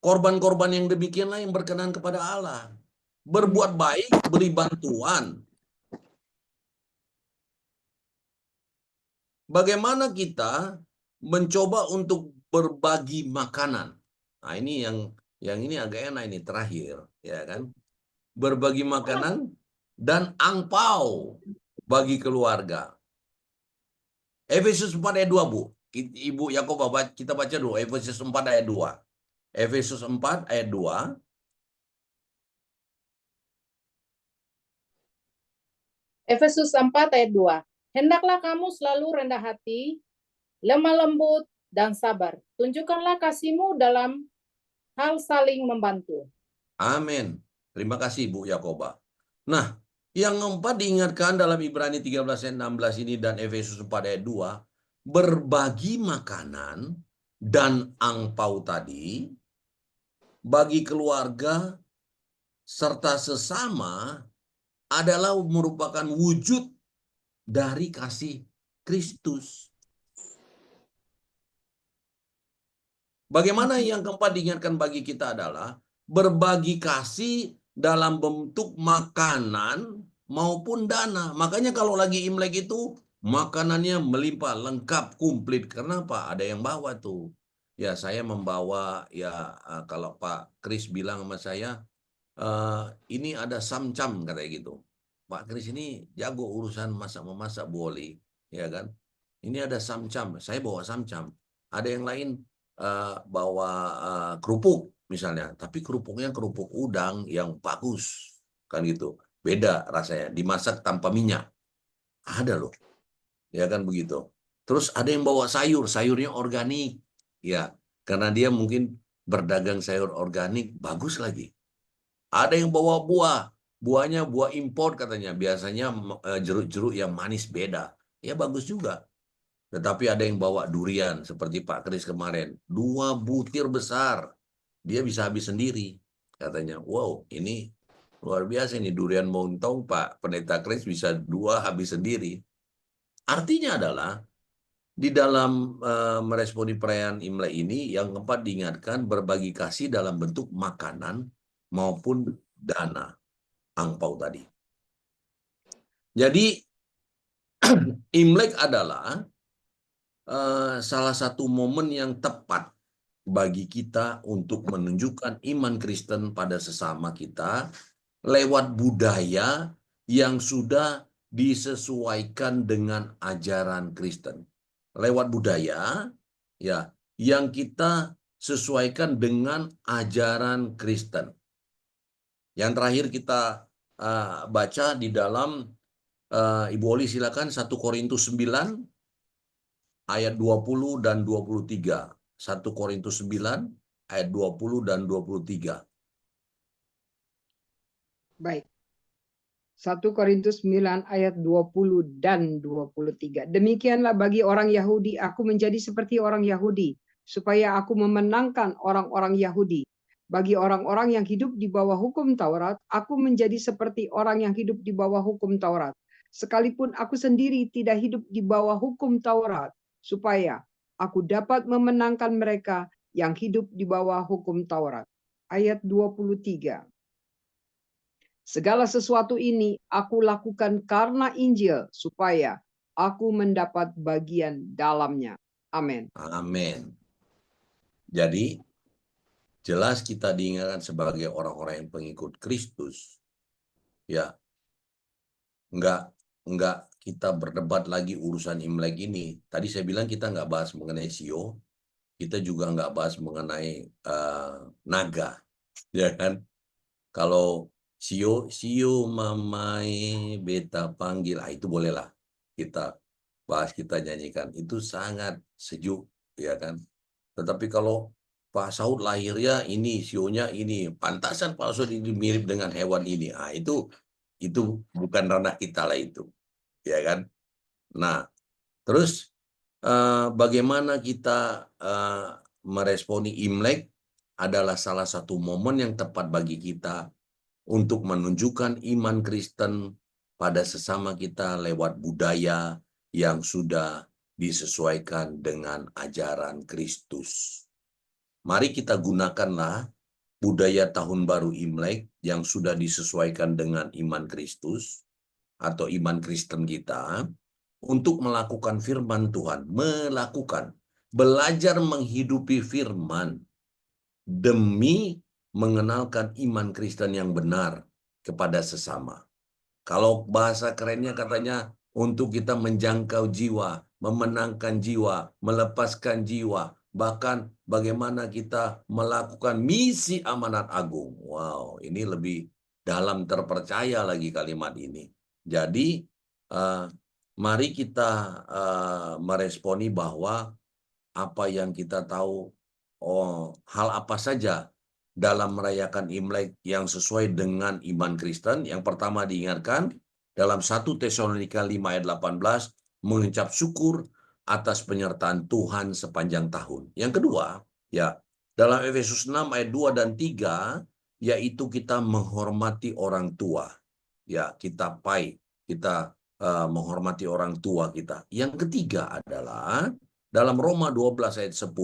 S1: korban-korban yang demikianlah yang berkenan kepada Allah. Berbuat baik, beri bantuan. Bagaimana kita mencoba untuk berbagi makanan? Nah, ini yang ini agak enak ini terakhir, ya kan? Berbagi makanan dan angpau bagi keluarga. Efesus 4 ayat 2, Bu. Ibu Yakoba, kita baca dulu Efesus 4 ayat 2. Efesus 4 ayat 2.
S3: Efesus 4 ayat 2. Hendaklah kamu selalu rendah hati, lemah lembut, dan sabar. Tunjukkanlah kasihmu dalam hal saling membantu.
S1: Amin. Terima kasih Bu Yakoba. Nah, yang keempat diingatkan dalam Ibrani 13 ayat 16 ini dan Efesus 4 ayat 2, berbagi makanan dan angpau tadi bagi keluarga serta sesama adalah merupakan wujud dari kasih Kristus. Bagaimana yang keempat diingatkan bagi kita adalah berbagi kasih dalam bentuk makanan maupun dana. Makanya kalau lagi Imlek itu makanannya melimpah, lengkap, komplit. Kenapa? Ada yang bawa tuh. Ya saya membawa, ya kalau Pak Kris bilang sama saya, ini ada samcam katanya gitu. Pak Kris ini jago urusan masak-memasak boleh, ya kan? Ini ada samcam, saya bawa samcam. Ada yang lain bawa kerupuk misalnya, tapi kerupuknya kerupuk udang yang bagus, kan gitu. Beda rasanya, dimasak tanpa minyak. Ada loh, ya kan begitu. Terus ada yang bawa sayur, sayurnya organik, ya, karena dia mungkin berdagang sayur organik, bagus lagi. Ada yang bawa buah, buahnya buah impor katanya, biasanya jeruk-jeruk yang manis beda, ya bagus juga. Tetapi ada yang bawa durian, seperti Pak Kris kemarin. 2 butir besar. Dia bisa habis sendiri. Katanya, wow, ini luar biasa ini durian montong Pak Pendeta Kris bisa 2 habis sendiri. Artinya adalah, di dalam meresponi perayaan Imlek ini, yang keempat diingatkan berbagi kasih dalam bentuk makanan maupun dana. Angpau tadi. Jadi, Imlek adalah salah satu momen yang tepat bagi kita untuk menunjukkan iman Kristen pada sesama kita lewat budaya yang sudah disesuaikan dengan ajaran Kristen. Lewat budaya ya yang kita sesuaikan dengan ajaran Kristen. Yang terakhir kita baca di dalam Ibu Oli silakan 1 Korintus 9 ayat 20 dan 23. 1 Korintus 9 ayat 20 dan 23.
S2: Baik. 1 Korintus 9 ayat 20 dan 23. Demikianlah bagi orang Yahudi, aku menjadi seperti orang Yahudi, supaya aku memenangkan orang-orang Yahudi. Bagi orang-orang yang hidup di bawah hukum Taurat, aku menjadi seperti orang yang hidup di bawah hukum Taurat. Sekalipun aku sendiri tidak hidup di bawah hukum Taurat, supaya aku dapat memenangkan mereka yang hidup di bawah hukum Taurat. Ayat 23. Segala sesuatu ini aku lakukan karena Injil, supaya aku mendapat bagian dalamnya. Amin.
S1: Amin. Jadi, jelas kita diingatkan sebagai orang-orang yang pengikut Kristus. Ya, enggak kita berdebat lagi urusan Imlek ini. Tadi saya bilang kita nggak bahas mengenai sio, kita juga nggak bahas mengenai naga, ya kan? Kalau sio mamai beta panggil, itu bolehlah kita bahas, kita nyanyikan. Itu sangat sejuk, ya kan? Tetapi kalau Pak Saud lahirnya ini, sionya ini, pantasan Pak Saud ini mirip dengan hewan ini. Itu bukan ranah kita lah itu, ya kan? Nah, terus bagaimana kita meresponi Imlek adalah salah satu momen yang tepat bagi kita untuk menunjukkan iman Kristen pada sesama kita lewat budaya yang sudah disesuaikan dengan ajaran Kristus. Mari kita gunakanlah budaya Tahun Baru Imlek yang sudah disesuaikan dengan iman Kristus atau iman Kristen kita untuk melakukan firman Tuhan, belajar menghidupi firman demi mengenalkan iman Kristen yang benar kepada sesama. Kalau bahasa kerennya katanya untuk kita menjangkau jiwa memenangkan jiwa, melepaskan jiwa, bahkan bagaimana kita melakukan misi amanat agung. Wow, ini lebih dalam terpercaya lagi kalimat ini. Jadi, mari kita meresponi bahwa apa yang kita tahu, hal apa saja dalam merayakan Imlek yang sesuai dengan iman Kristen. Yang pertama diingatkan dalam 1 Tesalonika 5 ayat 18, mengucap syukur atas penyertaan Tuhan sepanjang tahun. Yang kedua, ya, dalam Efesus 6 ayat 2 dan 3, yaitu kita menghormati orang tua. Ya, kita menghormati orang tua kita. Yang ketiga adalah dalam Roma 12 ayat 10,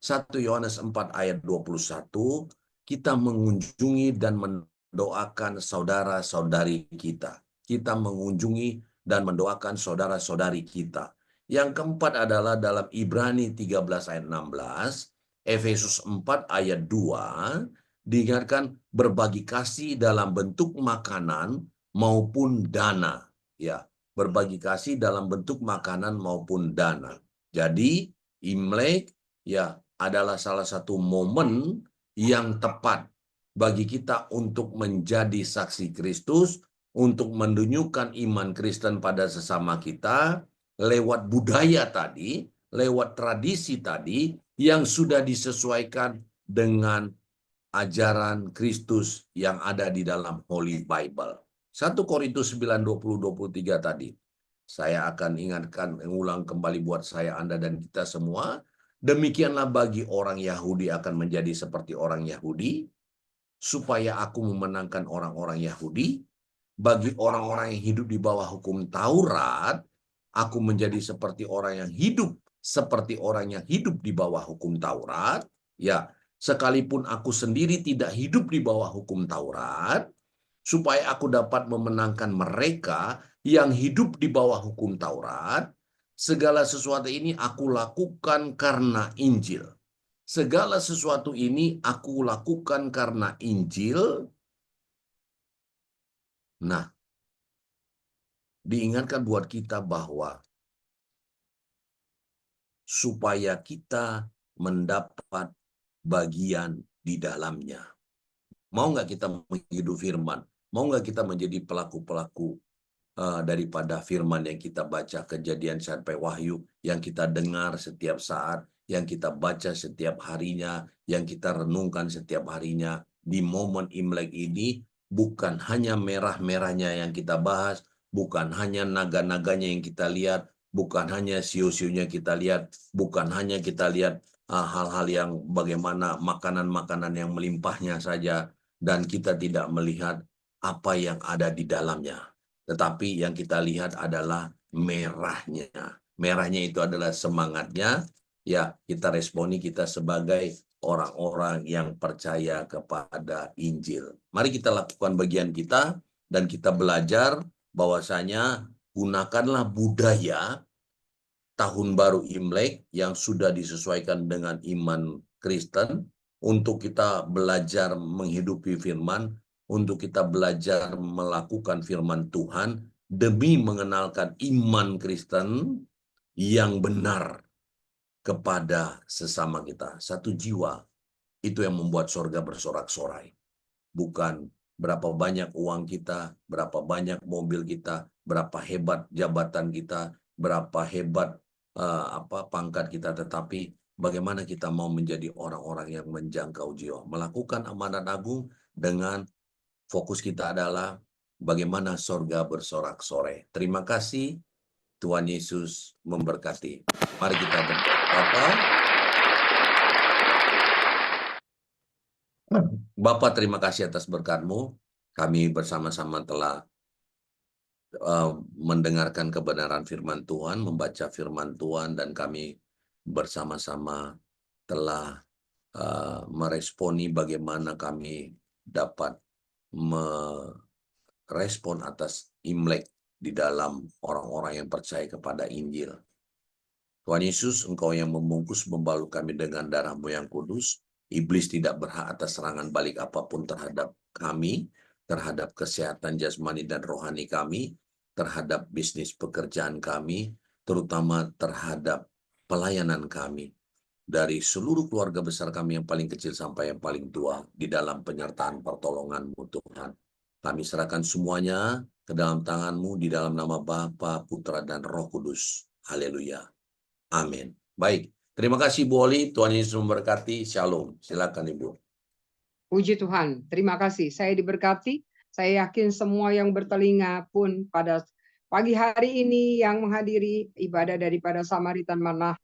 S1: 1 Yohanes 4 ayat 21, kita mengunjungi dan mendoakan saudara-saudari kita. Kita mengunjungi dan mendoakan saudara-saudari kita. Yang keempat adalah dalam Ibrani 13 ayat 16, Efesus 4 ayat 2, diingatkan berbagi kasih dalam bentuk makanan maupun dana. Ya, berbagi kasih dalam bentuk makanan maupun dana. Jadi Imlek ya adalah salah satu momen yang tepat bagi kita untuk menjadi saksi Kristus, untuk menunjukkan iman Kristen pada sesama kita lewat budaya tadi, lewat tradisi tadi yang sudah disesuaikan dengan ajaran Kristus yang ada di dalam Holy Bible. 1 Korintus 9, 20-23 tadi. Saya akan ingatkan, mengulang kembali buat saya, Anda, dan kita semua. Demikianlah bagi orang Yahudi akan menjadi seperti orang Yahudi, supaya aku memenangkan orang-orang Yahudi. Bagi orang-orang yang hidup di bawah hukum Taurat, aku menjadi seperti orang yang hidup seperti orang yang hidup di bawah hukum Taurat. Ya, sekalipun aku sendiri tidak hidup di bawah hukum Taurat, supaya aku dapat memenangkan mereka yang hidup di bawah hukum Taurat. Segala sesuatu ini aku lakukan karena Injil. Segala sesuatu ini aku lakukan karena Injil. Nah, diingatkan buat kita bahwa supaya kita mendapat bagian di dalamnya. Mau nggak kita menghidup firman? Mau nggak kita menjadi pelaku-pelaku daripada firman yang kita baca, Kejadian sampai Wahyu, yang kita dengar setiap saat, yang kita baca setiap harinya, yang kita renungkan setiap harinya. Di momen Imlek ini, bukan hanya merah-merahnya yang kita bahas, bukan hanya naga-naganya yang kita lihat, bukan hanya siu-siunya kita lihat, bukan hanya kita lihat hal-hal yang bagaimana makanan-makanan yang melimpahnya saja, dan kita tidak melihat apa yang ada di dalamnya. Tetapi yang kita lihat adalah merahnya. Merahnya itu adalah semangatnya. Ya, kita responi kita sebagai orang-orang yang percaya kepada Injil. Mari kita lakukan bagian kita dan kita belajar bahwasanya gunakanlah budaya Tahun Baru Imlek yang sudah disesuaikan dengan iman Kristen untuk kita belajar menghidupi firman, untuk kita belajar melakukan firman Tuhan demi mengenalkan iman Kristen yang benar kepada sesama kita. Satu jiwa, itu yang membuat sorga bersorak-sorai. Bukan berapa banyak uang kita, berapa banyak mobil kita, berapa hebat jabatan kita, berapa hebat pangkat kita, tetapi bagaimana kita mau menjadi orang-orang yang menjangkau jiwa. Melakukan amanat agung dengan fokus kita adalah bagaimana sorga bersorak-sorai. Terima kasih. Tuhan Yesus memberkati. Mari kita berdoa. Bapa, terima kasih atas berkat-Mu. Kami bersama-sama telah mendengarkan kebenaran firman Tuhan, membaca firman Tuhan, dan kami bersama-sama telah meresponi bagaimana kami dapat merespon atas Imlek di dalam orang-orang yang percaya kepada Injil. Tuhan Yesus, Engkau yang membungkus membalut kami dengan darah-Mu yang kudus. Iblis tidak berhak atas serangan balik apapun terhadap kami, terhadap kesehatan jasmani dan rohani kami, terhadap bisnis pekerjaan kami, terutama terhadap pelayanan kami, dari seluruh keluarga besar kami yang paling kecil sampai yang paling tua, di dalam penyertaan pertolongan-Mu Tuhan. Kami serahkan semuanya ke dalam tangan-Mu di dalam nama Bapa, Putra, dan Roh Kudus. Haleluya. Amin. Baik, terima kasih Bu Oli. Tuhan Yesus memberkati. Shalom. Silakan Ibu.
S2: Puji Tuhan, terima kasih. Saya diberkati. Saya yakin semua yang bertelinga pun pada pagi hari ini yang menghadiri ibadah daripada Samaritan Manah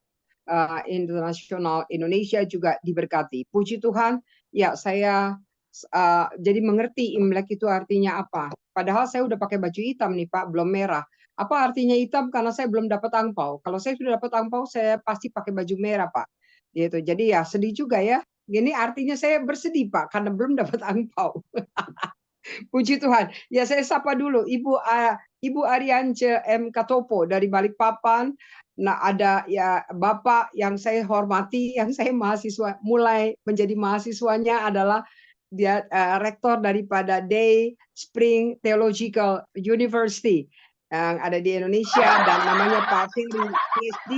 S2: Internasional Indonesia juga diberkati. Puji Tuhan, ya saya jadi mengerti Imlek itu artinya apa. Padahal saya udah pakai baju hitam nih Pak, belum merah. Apa artinya hitam? Karena saya belum dapat angpau. Kalau saya sudah dapat angpau, saya pasti pakai baju merah Pak. Gitu. Jadi ya sedih juga ya. Gini artinya saya bersedih Pak, karena belum dapat angpau. Puji Tuhan. Ya saya sapa dulu Ibu Ariance M. Katopo dari Balikpapan. Nah ada ya Bapak yang saya hormati, yang saya mahasiswa, mulai menjadi mahasiswanya adalah dia rektor daripada Day Spring Theological University yang ada di Indonesia, dan namanya Pak Ferry PhD,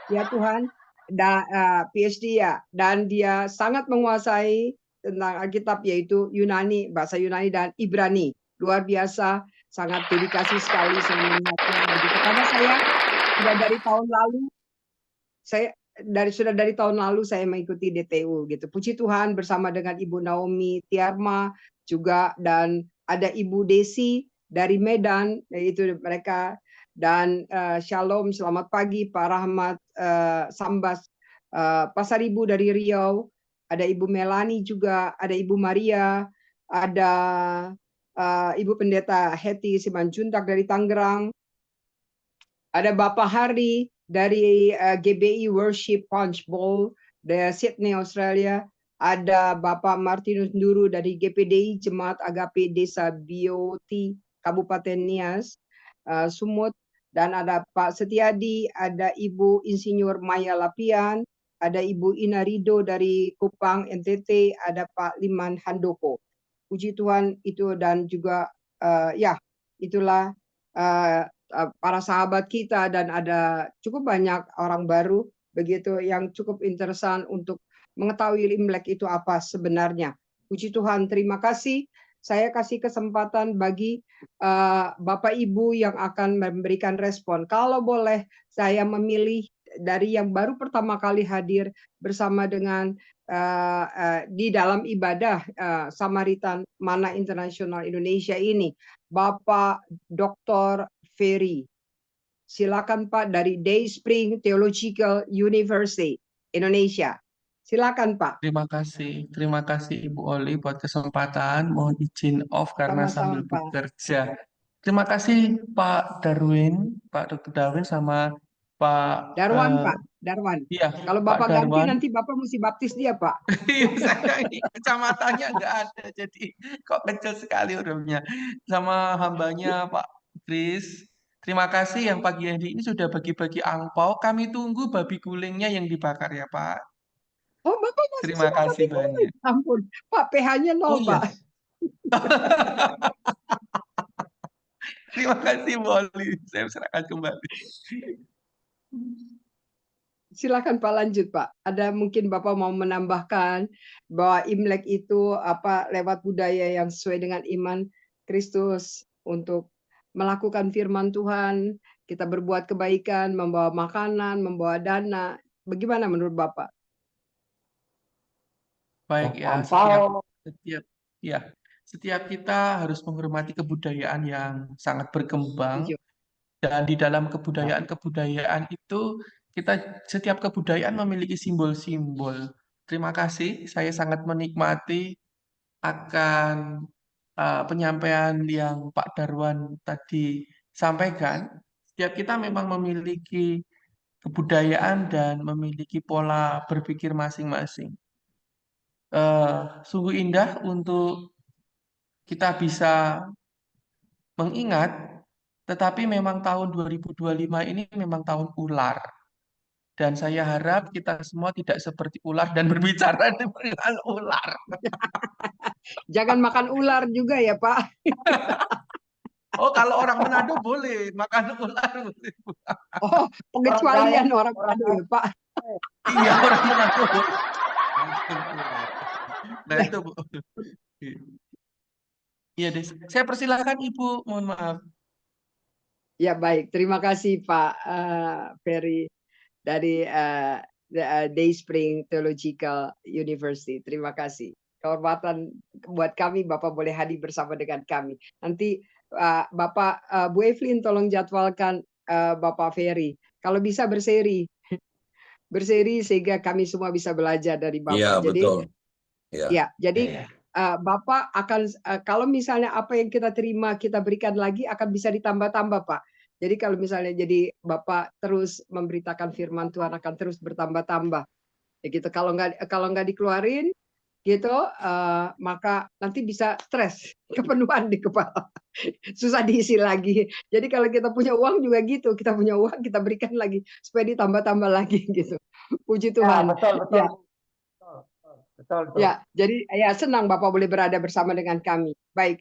S2: ya Tuhan, dan PhD ya, dan dia sangat menguasai tentang Alkitab yaitu Yunani, bahasa Yunani dan Ibrani. Luar biasa, sangat dedikasi sekali saya melihatnya begitu. Karena saya sudah dari tahun lalu, sudah dari tahun lalu saya mengikuti DTU gitu. Puji Tuhan bersama dengan Ibu Naomi Tiarma juga, dan ada Ibu Desi dari Medan, itu mereka, dan Shalom, selamat pagi Pak Rahmat Sambas Pasaribu dari Riau, ada Ibu Melani juga, ada Ibu Maria, ada Ibu Pendeta Heti Simanjuntak dari Tangerang, ada Bapak Hari dari GBI Worship Punch Bowl dari Sydney, Australia. Ada Bapak Martinus Nduru dari GPDI Jemaat Agape Desa Bioti, Kabupaten Nias, Sumut. Dan ada Pak Setiadi, ada Ibu Insinyur Maya Lapian, ada Ibu Ina Rido dari Kupang, NTT, ada Pak Liman Handoko. Puji Tuhan itu, dan juga ya itulah para sahabat kita, dan ada cukup banyak orang baru begitu yang cukup interesan untuk mengetahui Imlek itu apa sebenarnya. Puji Tuhan, terima kasih. Saya kasih kesempatan bagi Bapak Ibu yang akan memberikan respon. Kalau boleh saya memilih dari yang baru pertama kali hadir bersama dengan di dalam ibadah Samaritan Manah Internasional Indonesia ini, Bapak Dr. Ferry. Silakan Pak, dari Day Spring Theological University Indonesia. Silakan Pak.
S5: Terima kasih Ibu Oli buat kesempatan. Mohon izin off karena
S2: Sama-sama,
S5: sambil
S2: Pak.
S5: bekerja. Terima kasih Pak Darwin, Pak Dr. Darwin sama Pak
S2: Darwan, Pak. Darwan.
S5: Iya,
S2: Kalau
S5: Pak
S2: Bapak ganti
S5: Darwan.
S2: nanti Bapak mesti baptis dia, Pak.
S5: Saya ini kecamatannya nggak ada, jadi kok kecil sekali hurufnya. Sama hambanya Pak Kris. Terima kasih yang pagi hari ini sudah bagi-bagi angpau. Kami tunggu babi gulingnya yang dibakar ya Pak.
S2: Oh, Bapak masih
S5: Terima
S2: suka
S5: kasih
S2: babi guling.
S5: banyak.
S2: Ampun, Pak, pH-nya 0,
S5: Oh iya.
S2: Pak.
S5: Terima kasih Bu Oli. Saya serahkan kembali.
S2: Silakan Pak, lanjut Pak. Ada mungkin Bapak mau menambahkan bahwa Imlek itu apa lewat budaya yang sesuai dengan iman Kristus untuk melakukan firman Tuhan, kita berbuat kebaikan, membawa makanan, membawa dana. Bagaimana menurut Bapak?
S5: Baik ya, setiap kita harus menghormati kebudayaan yang sangat berkembang,
S2: Setuju.
S5: dan di dalam kebudayaan itu setiap kebudayaan memiliki simbol-simbol. Terima kasih, saya sangat menikmati akan penyampaian yang Pak Darwan tadi sampaikan. Setiap kita memang memiliki kebudayaan dan memiliki pola berpikir masing-masing. Sungguh indah untuk kita bisa mengingat, tetapi memang tahun 2025 ini memang tahun ular. Dan saya harap kita semua tidak seperti ular dan berbicara dengan ular.
S2: Jangan makan ular juga ya Pak.
S5: Oh, kalau orang Manado boleh makan ular boleh.
S2: Oh, pengecualian orang Manado ya, Pak.
S5: Iya, orang Manado boleh makan ular. Nah,
S2: Ya,
S5: itu Bu. Iya deh. Saya persilahkan Ibu, mohon maaf.
S2: ya baik. Terima kasih Pak Ferry dari Dayspring Theological University. Terima kasih. Kehormatan buat kami Bapak boleh hadir bersama dengan kami. Nanti Bapak Bu Evelyn tolong jadwalkan Bapak Ferry. Kalau bisa berseri sehingga kami semua bisa belajar dari
S1: Iya,
S2: Bapak. Jadi
S1: betul. Ya.
S2: ya, jadi Bapak akan kalau misalnya apa yang kita terima kita berikan lagi akan bisa ditambah-tambah, Pak. Jadi kalau misalnya jadi Bapak terus memberitakan firman Tuhan akan terus bertambah-tambah. Ya gitu. Kalau nggak dikeluarin gitu maka nanti bisa stres, kepenuhan di kepala. Susah diisi lagi. Jadi kalau kita punya uang juga gitu, kita punya uang kita berikan lagi supaya ditambah-tambah lagi gitu. Puji
S6: Ya,
S2: Tuhan.
S6: betul, betul.
S2: Ya.
S6: Betul.
S2: Ya, jadi ya senang Bapak boleh berada bersama dengan kami. Baik,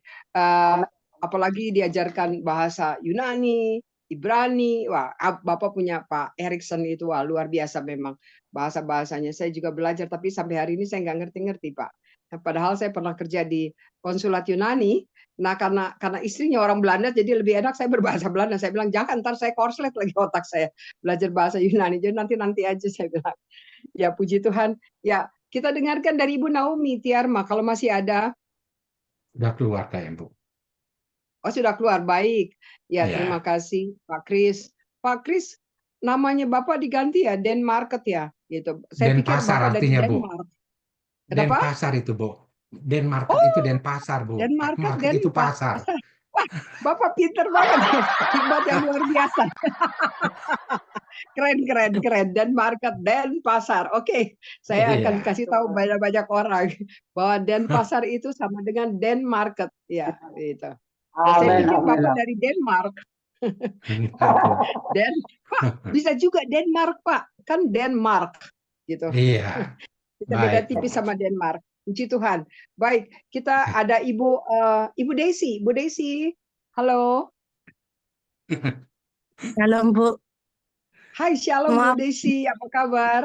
S2: apalagi diajarkan bahasa Yunani, Ibrani. Wah, Bapak punya Pak Erikson itu wah luar biasa memang bahasa-bahasanya. Saya juga belajar, tapi sampai hari ini saya nggak ngerti-ngerti Pak. Nah, padahal saya pernah kerja di konsulat Yunani. Nah, karena istrinya orang Belanda, jadi lebih enak saya berbahasa Belanda. Saya bilang jangan, ntar saya korslet lagi otak saya belajar bahasa Yunani. Jadi nanti aja saya bilang. Ya puji Tuhan. Ya, kita dengarkan dari Ibu Naomi Tiarma kalau masih ada.
S7: Sudah keluar kayak Bu.
S2: Oh, sudah keluar. Baik. Ya,
S7: Ya.
S2: terima kasih Pak Kris. Pak Kris, namanya Bapak diganti ya, Denmarket ya, gitu. Saya pikir
S7: Denpasar
S2: Bapak dari
S7: artinya, Bu.
S2: Denmark. Kenapa?
S7: Denpasar itu, Bu. Denmarket itu Denpasar, Bu.
S2: Denmarket,
S7: Market itu pasar.
S2: Wah, Bapak pinter banget. Hikmat yang luar biasa. Keren. Denmarket, Denpasar. Oke, saya akan
S7: Iya.
S2: kasih tahu banyak orang bahwa Denpasar itu sama dengan Denmarket. Ya, itu. Saya
S6: Amin,
S2: pikir
S6: amin.
S2: Bapak dari Denmark. Dan Pak, bisa juga Denmark, Pak. Kan Denmark gitu.
S7: Iya.
S2: Kita beda
S7: Baik,
S2: tipis
S7: Bu.
S2: sama Denmark. Puji Tuhan. Baik, kita ada Ibu Desi. Bu Desi, halo.
S8: Shalom Bu,
S2: Hai, shalom
S8: maaf,
S2: Bu Desi, apa kabar?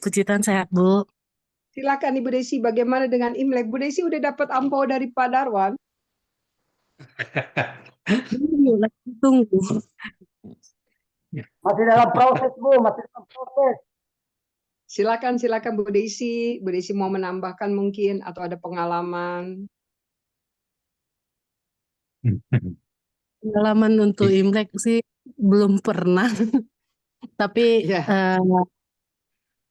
S8: puji Tuhan sehat Bu.
S2: Silakan Ibu Desi, bagaimana dengan Imlek? Bu Desi udah dapat ampau dari Pak Darwan?
S8: Lagi tunggu.
S6: Masih dalam proses, Bu. Masih dalam proses.
S2: Silakan Bu Desi. Bu Desi mau menambahkan mungkin atau ada pengalaman?
S8: Pengalaman untuk Imlek sih belum pernah, tapi
S2: Ya.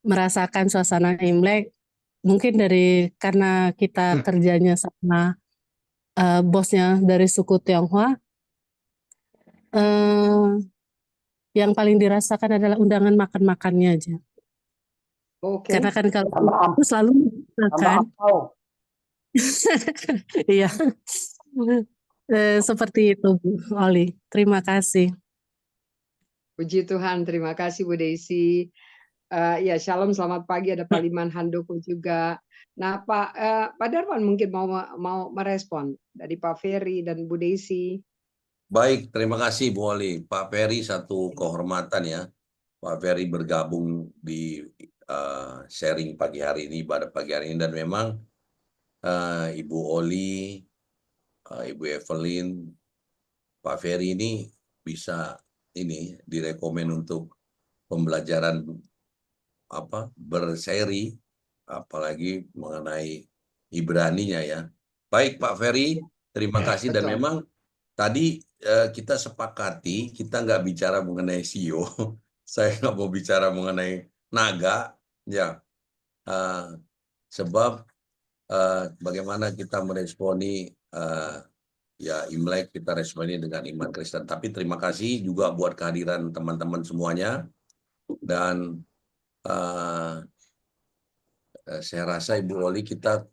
S8: merasakan suasana Imlek mungkin karena kita kerjanya sama bosnya dari suku Tionghoa, yang paling dirasakan adalah undangan makan-makannya aja.
S2: Oke.
S8: Karena kan kalau
S6: Tambah
S8: aku selalu makan,
S6: ampau.
S8: iya. Seperti itu Bu Oli. Terima kasih.
S2: Puji Tuhan, terima kasih Bu Desi. Ya, shalom, selamat pagi. Ada Pak Liman Handoko juga. Nah, Pak Darwan mungkin mau merespon dari Pak Ferry dan Bu Desi.
S1: Baik, terima kasih Bu Oli. Pak Ferry, satu kehormatan ya. Pak Ferry bergabung di sharing pagi hari ini, pada pagi hari ini. Dan memang Ibu Oli, Ibu Evelyn, Pak Ferry ini bisa direkomend untuk pembelajaran berseri, apalagi mengenai Ibraninya ya. Baik Pak Ferry, terima kasih. Dan
S2: Betul.
S1: memang tadi kita sepakati kita nggak bicara mengenai CEO, saya nggak mau bicara mengenai naga, ya, sebab bagaimana kita meresponi ya Imlek, kita responi dengan iman Kristen. Tapi terima kasih juga buat kehadiran teman-teman semuanya. Dan saya rasa Ibu Oli kita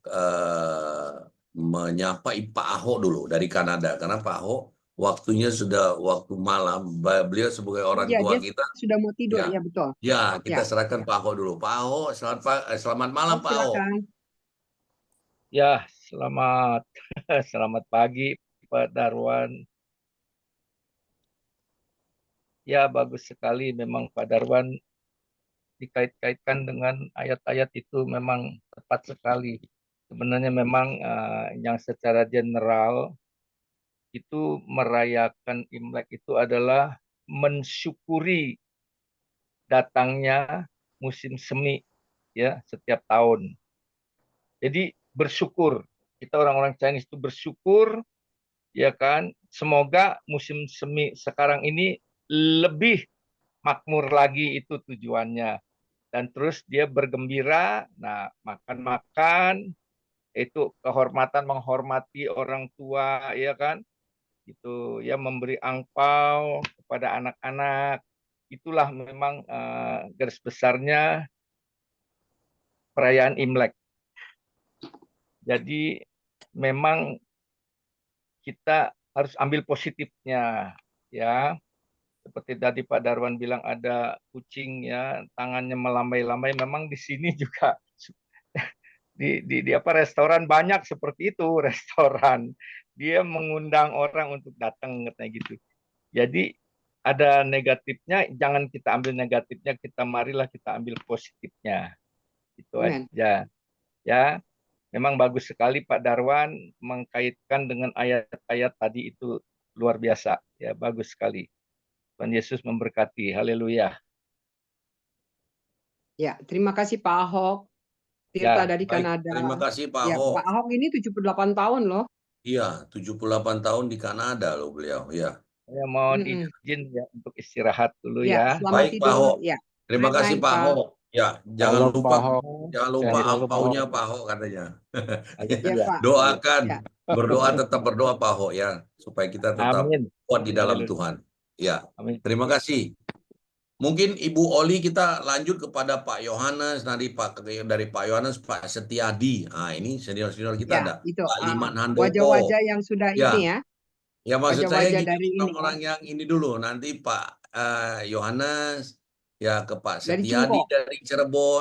S1: menyapa Pak Ahok dulu dari Kanada, karena Pak Ahok waktunya sudah waktu malam. Beliau sebagai orang tua kita
S2: sudah mau tidur, ya betul.
S1: Ya, kita serahkan Pak Ahok dulu. Pak Ahok, selamat malam Pak Ahok.
S2: Silakan.
S9: Ya, selamat pagi Pak Darwan. Ya, bagus sekali memang Pak Darwan dikait-kaitkan dengan ayat-ayat itu memang tepat sekali. Sebenarnya memang yang secara general itu merayakan Imlek itu adalah mensyukuri datangnya musim semi ya setiap tahun. Jadi bersyukur. Kita orang-orang Chinese itu bersyukur ya kan. Semoga musim semi sekarang ini lebih makmur lagi, itu tujuannya. Dan terus dia bergembira, nah makan-makan, itu kehormatan menghormati orang tua ya kan. Itu ya memberi angpau kepada anak-anak. Itulah memang garis besarnya perayaan Imlek. Jadi memang kita harus ambil positifnya ya. Seperti tadi Pak Darwan bilang ada kucing ya, tangannya melambai-lambai. Memang di sini juga di restoran banyak seperti itu, restoran. Dia mengundang orang untuk datang katanya gitu. Jadi ada negatifnya, jangan kita ambil negatifnya, marilah kita ambil positifnya. Itu aja. Ya, memang bagus sekali Pak Darwan mengkaitkan dengan ayat-ayat tadi, itu luar biasa. Ya, bagus sekali. Tuhan Yesus memberkati. Haleluya.
S2: Ya, terima kasih Pak Ahok. Tirta
S9: Ya,
S2: dari
S1: Baik,
S2: Kanada.
S1: terima kasih Pak
S2: Ya,
S1: Ahok.
S2: Pak Ahok ini 78 tahun loh.
S1: Iya, 78 tahun di Kanada loh beliau. Ya.
S9: Saya mohon izin ya untuk istirahat dulu
S2: Ya,
S9: ya.
S2: selamat
S1: Baik Pak
S2: tidur.
S1: Ahok.
S2: Ya.
S1: Terima
S2: Good
S1: kasih
S2: night,
S1: Pak
S2: Pak.
S1: Ahok. Ya, jangan
S7: Halo,
S1: lupa
S7: Pak Ahok.
S1: jangan lupa
S7: Sehat selalu, Pak
S1: angpaunya
S7: Ahok.
S1: Pak Ahok katanya.
S2: Ya, Pak.
S1: Doakan,
S2: Ya.
S1: berdoa, tetap berdoa Pak Ahok ya, supaya kita tetap
S9: Amin.
S1: kuat di dalam
S9: Haleluya.
S1: Tuhan. Ya,
S9: Amin.
S1: terima kasih. Mungkin Ibu Oli kita lanjut kepada Pak Yohanes, dari Pak Yohanes Pak Setiadi. Nah, ini senior-senior kita
S2: Ya,
S1: ada.
S2: itu
S1: Pak Liman Handoko.
S2: wajah-wajah yang sudah
S1: Ya.
S2: ini ya.
S1: Ya, maksud saya
S2: Wajah-wajah
S1: gini,
S2: dari ini ya.
S1: orang-orang yang ini dulu, nanti Pak Yohanes, ya ke Pak
S2: Dari
S1: Setiadi
S2: Cungkok.
S1: dari Cirebon.